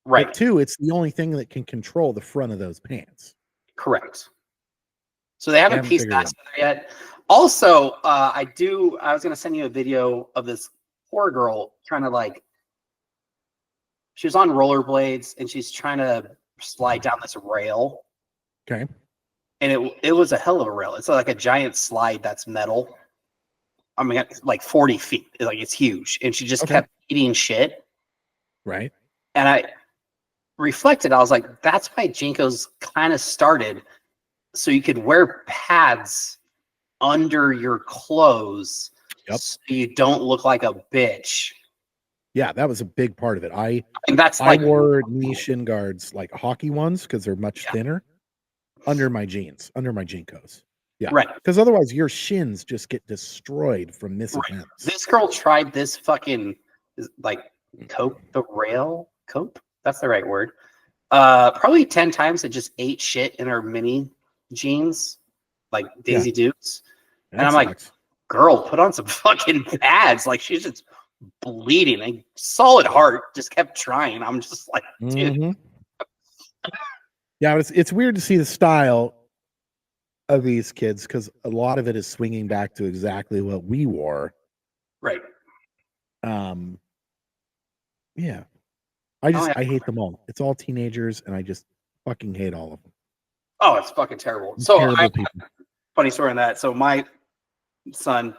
Speaker 3: Right.
Speaker 2: But two, it's the only thing that can control the front of those pants.
Speaker 3: Correct. So they haven't pieced that together yet. Also, I was going to send you a video of this poor girl trying to, like, she was on rollerblades and she's trying to slide down this rail.
Speaker 2: Okay.
Speaker 3: And it was a hell of a rail. It's like a giant slide that's metal. I mean, like 40 feet. Like, it's huge. And she just kept eating shit.
Speaker 2: Right.
Speaker 3: And I reflected. I was like, that's why Jinkos kind of started, so you could wear pads under your clothes, so you don't look like a bitch.
Speaker 2: Yeah, that was a big part of it. I wore knee shin guards, like hockey ones, because they're much thinner, under my jeans, under my Jinkos. Yeah,
Speaker 3: right.
Speaker 2: Because otherwise your shins just get destroyed from missing events.
Speaker 3: This girl tried this fucking, like, cope. That's the right word. Probably 10 times, and just ate shit in her mini jeans, like Daisy Dukes. And I'm like, girl, put on some fucking pads. Like, she's just bleeding. A solid heart, just kept trying. I'm just like, dude.
Speaker 2: Yeah, it's weird to see the style of these kids, because a lot of it is swinging back to exactly what we wore.
Speaker 3: Right.
Speaker 2: Yeah. I hate them all. It's all teenagers, and I just fucking hate all of them.
Speaker 3: Oh, it's fucking terrible. So, funny story on that. So my son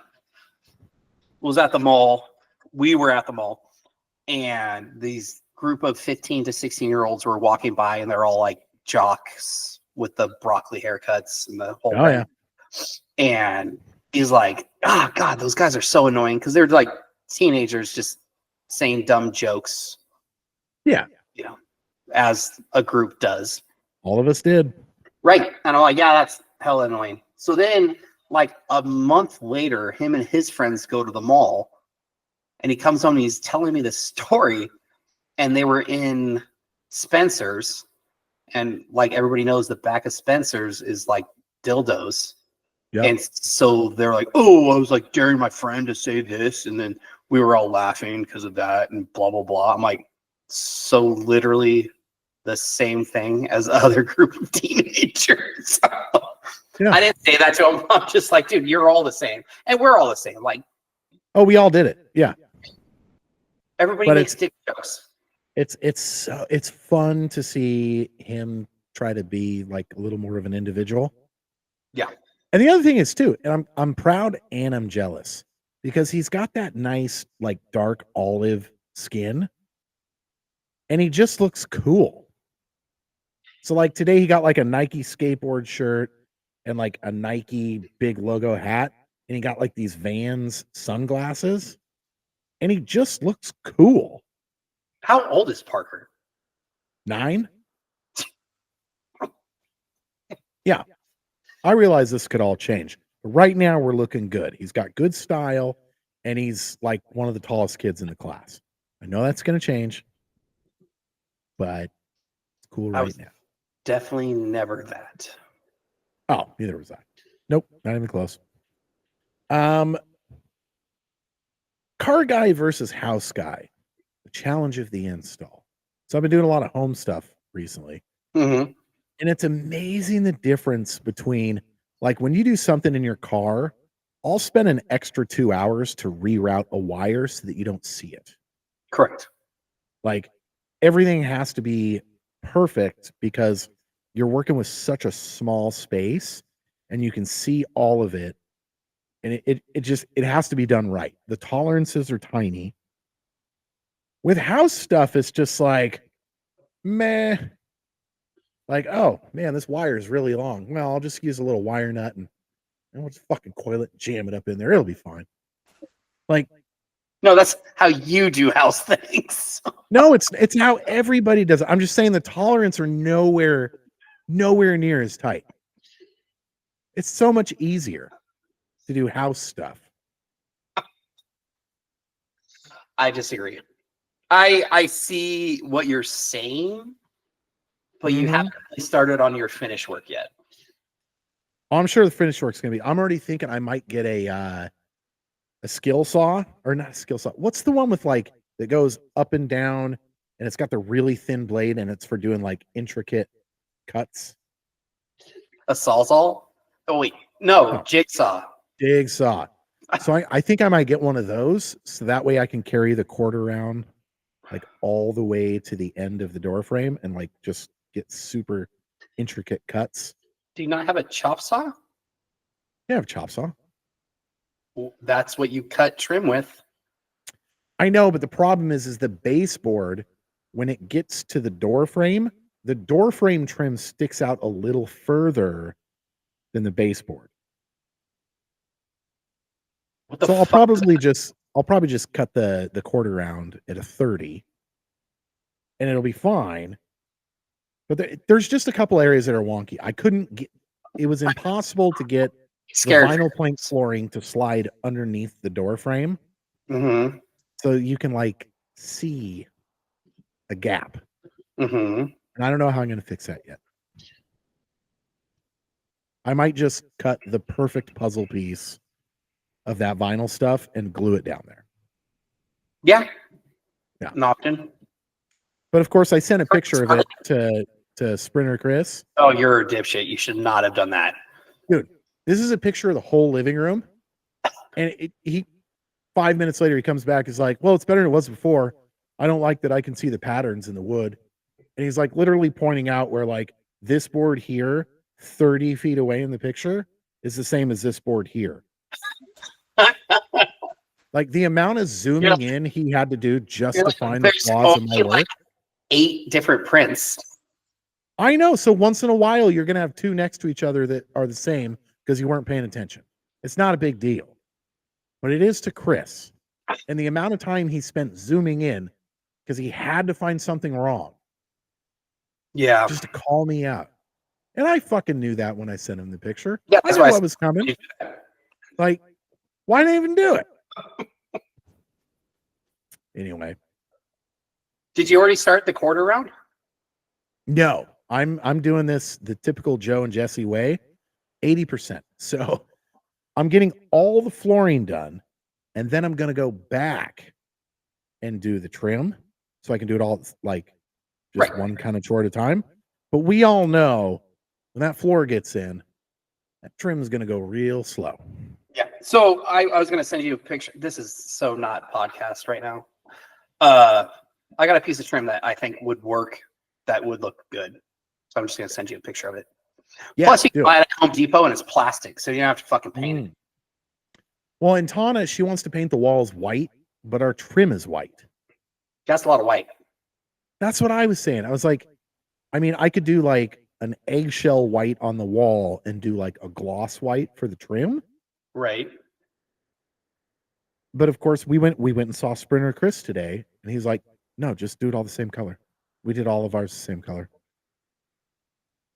Speaker 3: was at the mall. We were at the mall, and these group of 15 to 16-year-olds were walking by, and they're all like jocks with the broccoli haircuts and the whole thing.
Speaker 2: Yeah.
Speaker 3: And he's like, oh, God, those guys are so annoying, because they're like teenagers just saying dumb jokes.
Speaker 2: Yeah.
Speaker 3: You know, as a group does.
Speaker 2: All of us did.
Speaker 3: Right. And I'm like, yeah, that's hella annoying. So then, like, a month later, him and his friends go to the mall, and he comes home and he's telling me this story, and they were in Spencer's, and like everybody knows, the back of Spencer's is like dildos. Yep. And so they're like, oh, I was like daring my friend to say this, and then we were all laughing because of that, and blah, blah, blah. I'm like, so literally the same thing as the other group of teenagers. Yeah. I didn't say that to him. I'm just like, dude, you're all the same. And we're all the same. Like,
Speaker 2: oh, we all did it. Yeah.
Speaker 3: Everybody makes dick jokes.
Speaker 2: It's fun to see him try to be like a little more of an individual.
Speaker 3: Yeah.
Speaker 2: And the other thing is too, and I'm proud and I'm jealous, because he's got that nice, like, dark olive skin, and he just looks cool. So like today he got like a Nike skateboard shirt and like a Nike big logo hat, and he got like these Vans sunglasses, and he just looks cool.
Speaker 3: How old is Parker?
Speaker 2: 9? Yeah. I realize this could all change. But right now we're looking good. He's got good style, and he's like one of the tallest kids in the class. I know that's going to change, but it's cool right now.
Speaker 3: Definitely never that.
Speaker 2: Oh, neither was I. Nope, not even close. Car guy versus house guy. The challenge of the install. So I've been doing a lot of home stuff recently.
Speaker 3: Mm-hmm.
Speaker 2: And it's amazing the difference between, like, when you do something in your car, I'll spend an extra 2 hours to reroute a wire so that you don't see it.
Speaker 3: Correct.
Speaker 2: Like, everything has to be perfect because you're working with such a small space and you can see all of it. And it has to be done right. The tolerances are tiny. With house stuff, it's just like, meh. Like, oh man, this wire is really long. Well, I'll just use a little wire nut and we'll just fucking coil it, jam it up in there. It'll be fine. Like,
Speaker 3: no, that's how you do house things.
Speaker 2: no, it's how everybody does it. I'm just saying the tolerance are nowhere near as tight. It's so much easier to do house stuff.
Speaker 3: I disagree. I see what you're saying, but you haven't really started on your finish work yet.
Speaker 2: Oh, I'm sure the finish work's gonna be. I'm already thinking I might get a skill saw, or not a skill saw. What's the one with like that goes up and down and it's got the really thin blade and it's for doing like intricate cuts?
Speaker 3: A sawzall? Oh wait, no, jigsaw.
Speaker 2: Jigsaw. So I think I might get one of those, so that way I can carry the cord around like all the way to the end of the door frame and like just get super intricate cuts.
Speaker 3: Do you not have a chop saw?
Speaker 2: Yeah, I have a chop saw.
Speaker 3: Well, that's what you cut trim with.
Speaker 2: I know, but the problem is the baseboard, when it gets to the door frame trim sticks out a little further than the baseboard. So I'll probably just cut the cord around at a 30 and it'll be fine. But there's just a couple areas that are wonky. It was impossible to get the vinyl plank flooring to slide underneath the door frame.
Speaker 3: Mm-hmm.
Speaker 2: So you can like see a gap.
Speaker 3: Mm-hmm.
Speaker 2: And I don't know how I'm going to fix that yet. I might just cut the perfect puzzle piece of that vinyl stuff and glue it down there.
Speaker 3: Yeah.
Speaker 2: Yeah.
Speaker 3: An option.
Speaker 2: But of course, I sent a picture of it to Sprinter Chris.
Speaker 3: Oh, you're a dipshit. You should not have done that.
Speaker 2: Dude, this is a picture of the whole living room. And he 5 minutes later, he comes back. He's like, well, it's better than it was before. I don't like that I can see the patterns in the wood. And he's like literally pointing out where like this board here, 30 feet away in the picture, is the same as this board here. Like the amount of zooming in he had to do just to find the flaws in my work.
Speaker 3: Like 8 different prints.
Speaker 2: I know. So once in a while, you're going to have 2 next to each other that are the same because you weren't paying attention. It's not a big deal, but it is to Chris. And the amount of time he spent zooming in because he had to find something wrong.
Speaker 3: Yeah.
Speaker 2: Just to call me out. And I fucking knew that when I sent him the picture.
Speaker 3: Yeah,
Speaker 2: I knew what was coming. Like, why didn't I even do it? Anyway.
Speaker 3: Did you already start the quarter round?
Speaker 2: No. I'm doing this the typical Joe and Jesse way, 80%. So I'm getting all the flooring done, and then I'm going to go back and do the trim so I can do it all like just one kind of chore at a time. But we all know when that floor gets in, that trim is going to go real slow.
Speaker 3: Yeah. So I was going to send you a picture. This is so not podcast right now. I got a piece of trim that I think would work, that would look good. So I'm just going to send you a picture of it. Yeah, plus, you can buy it at Home Depot and it's plastic, so you don't have to fucking paint it.
Speaker 2: Well, in Tana, she wants to paint the walls white, but our trim is white.
Speaker 3: That's a lot of white.
Speaker 2: That's what I was saying. I was like, I mean, I could do like an eggshell white on the wall and do like a gloss white for the trim.
Speaker 3: Right.
Speaker 2: But of course, we went and saw Sprinter Chris today, and he's like, no, just do it all the same color. We did all of ours the same color.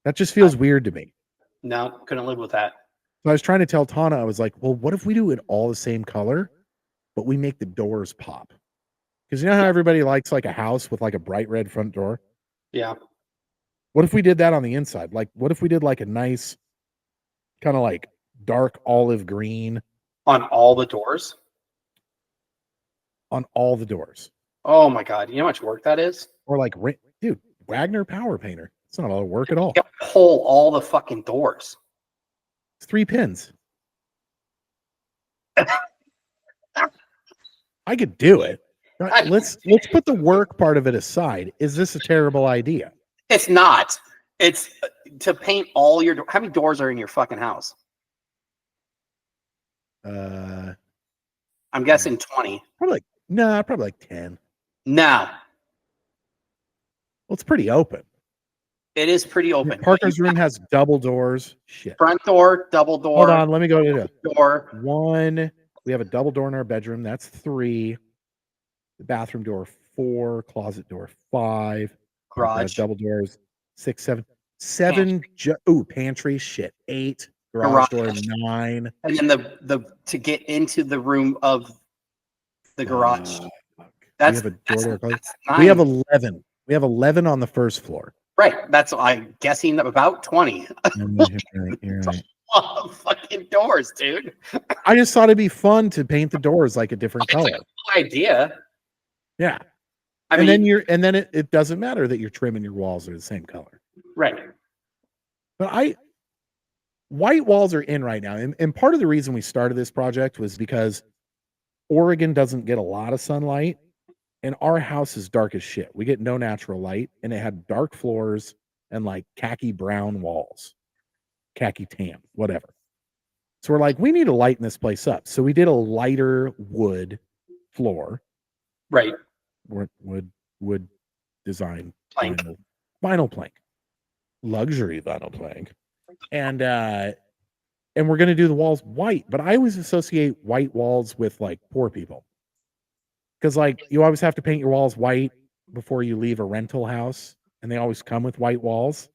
Speaker 2: That just feels weird to me.
Speaker 3: No, couldn't live with that.
Speaker 2: So I was trying to tell Tana, I was like, well, what if we do it all the same color, but we make the doors pop? Because you know how everybody likes like a house with like a bright red front door?
Speaker 3: Yeah.
Speaker 2: What if we did that on the inside? Like, what if we did like a nice kind of like dark olive green
Speaker 3: on all the doors?
Speaker 2: On all the doors.
Speaker 3: Oh my God. You know how much work that is?
Speaker 2: Or like, dude, Wagner Power Painter. It's not a lot of work at all.
Speaker 3: You pull all the fucking doors.
Speaker 2: It's 3 pins. I could do it. Let's put the work part of it aside. Is this a terrible idea?
Speaker 3: It's not. It's to paint all your. How many doors are in your fucking house? I'm guessing 20.
Speaker 2: Probably like 10.
Speaker 3: No,
Speaker 2: Well, it's pretty open.
Speaker 3: it is pretty open.
Speaker 2: Parker's room has double doors. Shit.
Speaker 3: Front door, double door.
Speaker 2: Hold on, let me go to
Speaker 3: door.
Speaker 2: 1. We have a double door in our bedroom. That's 3. The bathroom door 4. Closet door 5.
Speaker 3: Garage.
Speaker 2: Double doors 6, 7. 7. Pantry. Shit. 8. Garage door 9.
Speaker 3: And then the to get into the room of the garage. That's,
Speaker 2: we have a door
Speaker 3: that's
Speaker 2: we have 11. We have 11 on the first floor.
Speaker 3: Right. That's I'm guessing about 20.
Speaker 2: You're right.
Speaker 3: Oh, fucking doors, dude.
Speaker 2: I just thought it'd be fun to paint the doors like a different color.
Speaker 3: It's a cool idea.
Speaker 2: Yeah.
Speaker 3: I mean,
Speaker 2: then it doesn't matter that you're trimming your walls are the same color.
Speaker 3: right.
Speaker 2: But white walls are in right now. And part of the reason we started this project was because Oregon doesn't get a lot of sunlight and our house is dark as shit. We get no natural light and it had dark floors and like khaki brown walls, khaki tan, whatever. So we're like, we need to lighten this place up. So we did a lighter wood floor.
Speaker 3: Right.
Speaker 2: Wood design.
Speaker 3: Plank.
Speaker 2: Vinyl plank. Luxury vinyl plank. And we're going to do the walls white, but I always associate white walls with like poor people. Because like you always have to paint your walls white before you leave a rental house, and they always come with white walls.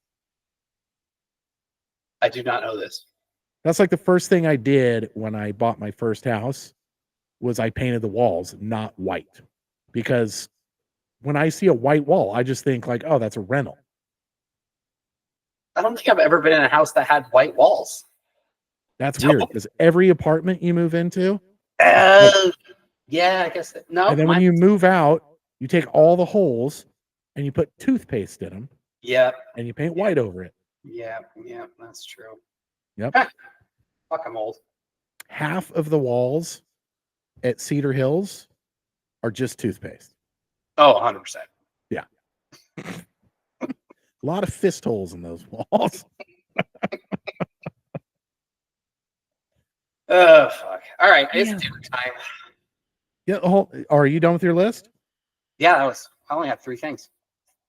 Speaker 3: I do not know this.
Speaker 2: That's like the first thing I did when I bought my first house was I painted the walls not white. Because when I see a white wall, I just think like, oh, that's a rental.
Speaker 3: I don't think I've ever been in a house that had white walls.
Speaker 2: That's weird because every apartment you move into.
Speaker 3: Yeah, I guess. No.
Speaker 2: And then when you move out, you take all the holes and you put toothpaste in them.
Speaker 3: Yeah.
Speaker 2: And you paint white over it.
Speaker 3: Yeah, that's true.
Speaker 2: Yep.
Speaker 3: Fuck, I'm old.
Speaker 2: Half of the walls at Cedar Hills are just toothpaste.
Speaker 3: Oh, 100%.
Speaker 2: Yeah. A lot of fist holes in those walls.
Speaker 3: Oh, fuck. All right. It's dinner time.
Speaker 2: Yeah. Are you done with your list?
Speaker 3: Yeah, I only have 3 things.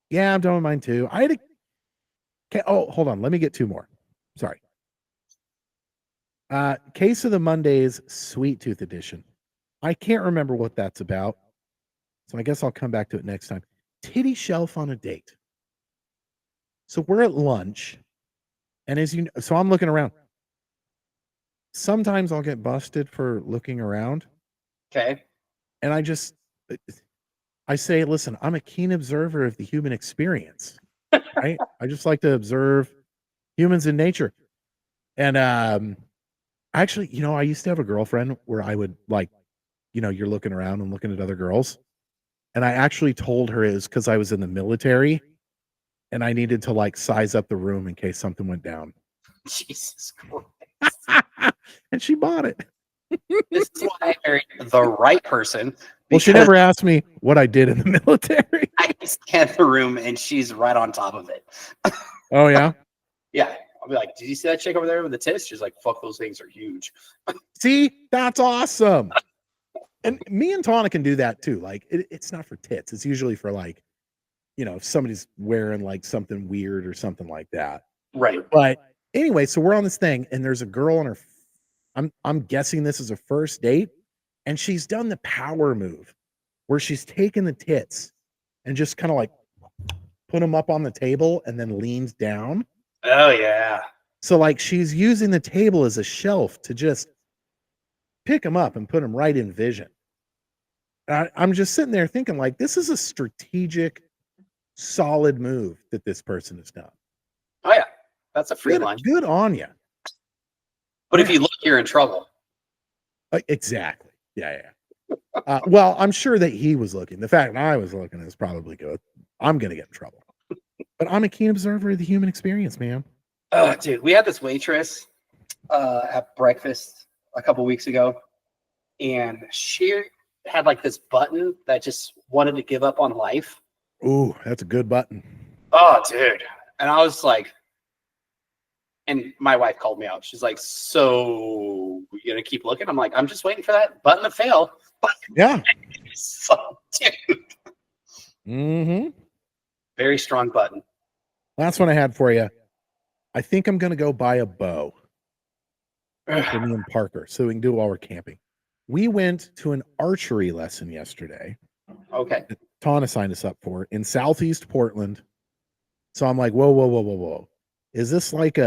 Speaker 2: Yeah, I'm done with mine too. Okay. Oh, hold on. Let me get 2 more. Sorry. Case of the Mondays Sweet Tooth Edition. I can't remember what that's about. So I guess I'll come back to it next time. Titty shelf on a date. So we're at lunch. And so I'm looking around. Sometimes I'll get busted for looking around.
Speaker 3: Okay.
Speaker 2: And I say, listen, I'm a keen observer of the human experience. Right? I just like to observe humans in nature. And actually, I used to have a girlfriend where I would like, you're looking around and looking at other girls. And I actually told her it was because I was in the military and I needed to like size up the room in case something went down.
Speaker 3: Jesus Christ.
Speaker 2: And she bought it.
Speaker 3: This is why I married the right person.
Speaker 2: Well, she never asked me what I did in the military.
Speaker 3: I scanned the room and she's right on top of it.
Speaker 2: Oh, yeah?
Speaker 3: Yeah. I'll be like, did you see that chick over there with the tits? She's like, fuck, those things are huge.
Speaker 2: See? That's awesome. And me and Tana can do that too. Like, it's not for tits. It's usually for like, if somebody's wearing like something weird or something like that.
Speaker 3: Right.
Speaker 2: But anyway, so we're on this thing and there's a girl on her. I'm guessing this is a first date. And she's done the power move where she's taken the tits and just kind of like put them up on the table and then leans down.
Speaker 3: Oh, yeah.
Speaker 2: So like she's using the table as a shelf to just pick them up and put them right in vision. I'm just sitting there thinking like, this is a strategic, solid move that this person has done.
Speaker 3: Oh, yeah. That's a free lunch.
Speaker 2: Good on you.
Speaker 3: But if you look, you're in trouble.
Speaker 2: Exactly. Yeah. Well, I'm sure that he was looking. The fact that I was looking is probably good. I'm going to get in trouble. But I'm a keen observer of the human experience, man.
Speaker 3: Oh, dude. We had this waitress at breakfast a couple weeks ago. And she had like this button that just wanted to give up on life.
Speaker 2: Ooh, that's a good button.
Speaker 3: Oh, dude. And I was like, and my wife called me out. She's like, so you gonna keep looking? I'm like, I'm just waiting for that button to fail.
Speaker 2: Yeah.
Speaker 3: So, dude,
Speaker 2: Mm-hmm.
Speaker 3: very strong button.
Speaker 2: Last one I had for you. I think I'm gonna go buy a bow for me and Parker so we can do it while we're camping. We went to an archery lesson yesterday.
Speaker 3: Okay.
Speaker 2: That Tana signed us up for in Southeast Portland. So I'm like, whoa. Is this like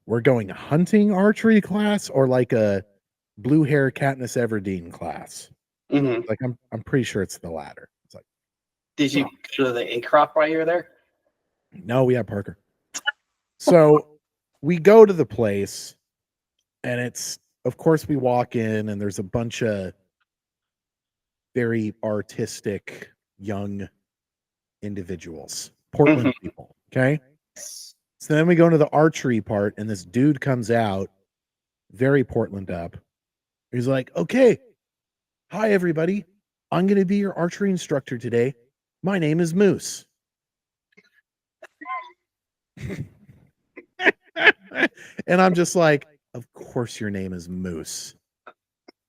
Speaker 2: we're going hunting archery class or like a blue hair Katniss Everdeen class?
Speaker 3: Mm-hmm.
Speaker 2: Like I'm pretty sure it's the latter. It's like,
Speaker 3: Did you go to the A crop while you were there?
Speaker 2: no, we have Parker. So we go to the place and it's, of course, we walk in and there's a bunch of very artistic young individuals, Portland people. Okay. So then we go into the archery part and this dude comes out very Portland up. He's like, okay, hi, everybody. I'm going to be your archery instructor today. My name is Moose. And I'm just like, of course your name is Moose.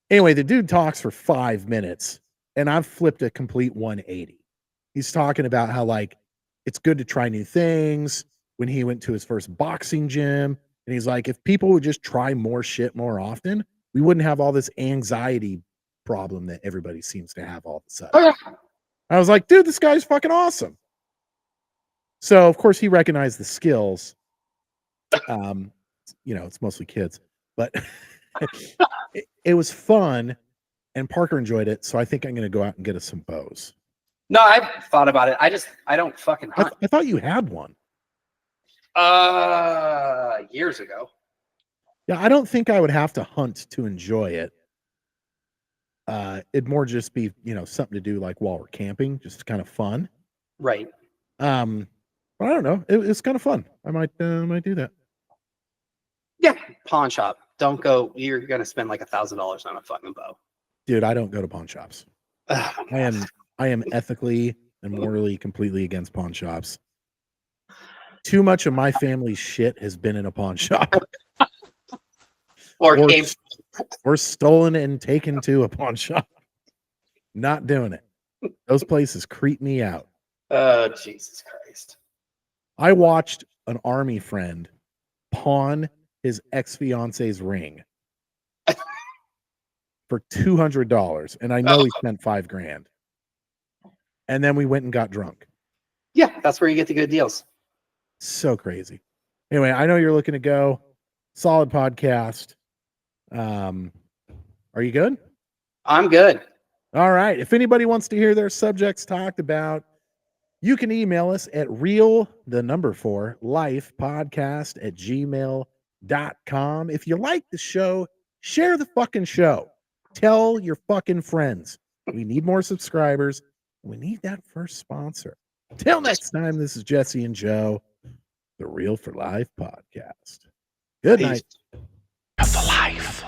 Speaker 2: Anyway, the dude talks for 5 minutes and I've flipped a complete 180. He's talking about how like it's good to try new things. When he went to his first boxing gym, and he's like, if people would just try more shit more often, we wouldn't have all this anxiety problem that everybody seems to have all of a sudden.
Speaker 3: Oh, yeah.
Speaker 2: I was like, dude, this guy's fucking awesome. So of course he recognized the skills. It's mostly kids, but it was fun and Parker enjoyed it. So I think I'm going to go out and get us some bows.
Speaker 3: No, I've thought about it. I don't fucking hunt.
Speaker 2: I thought you had one.
Speaker 3: Years ago.
Speaker 2: Yeah, I don't think I would have to hunt to enjoy it. It'd more just be, something to do like while we're camping, just kind of fun.
Speaker 3: Right.
Speaker 2: But I don't know. It's kind of fun. I might do that.
Speaker 3: Yeah. Pawn shop. Don't go. You're gonna spend like $1,000 on a fucking bow.
Speaker 2: Dude, I don't go to pawn shops.
Speaker 3: Oh,
Speaker 2: I am ethically and morally completely against pawn shops. Too much of my family's shit has been in a pawn shop. or stolen and taken to a pawn shop. Not doing it. Those places creep me out.
Speaker 3: Oh, Jesus Christ.
Speaker 2: I watched an army friend pawn his ex-fiance's ring for $200, and I know he spent $5,000. And then we went and got drunk.
Speaker 3: Yeah, that's where you get the good deals.
Speaker 2: So crazy. Anyway, I know you're looking to go. Solid podcast. Are you good?
Speaker 3: I'm good.
Speaker 2: All right. If anybody wants to hear their subjects talked about, you can email us at realthenumber4lifepodcast@gmail.com. If you like the show, share the fucking show. Tell your fucking friends. We need more subscribers. We need that first sponsor. Till next time, this is Jesse and Joe, the Real for Life podcast. Good night.
Speaker 1: Real for Life.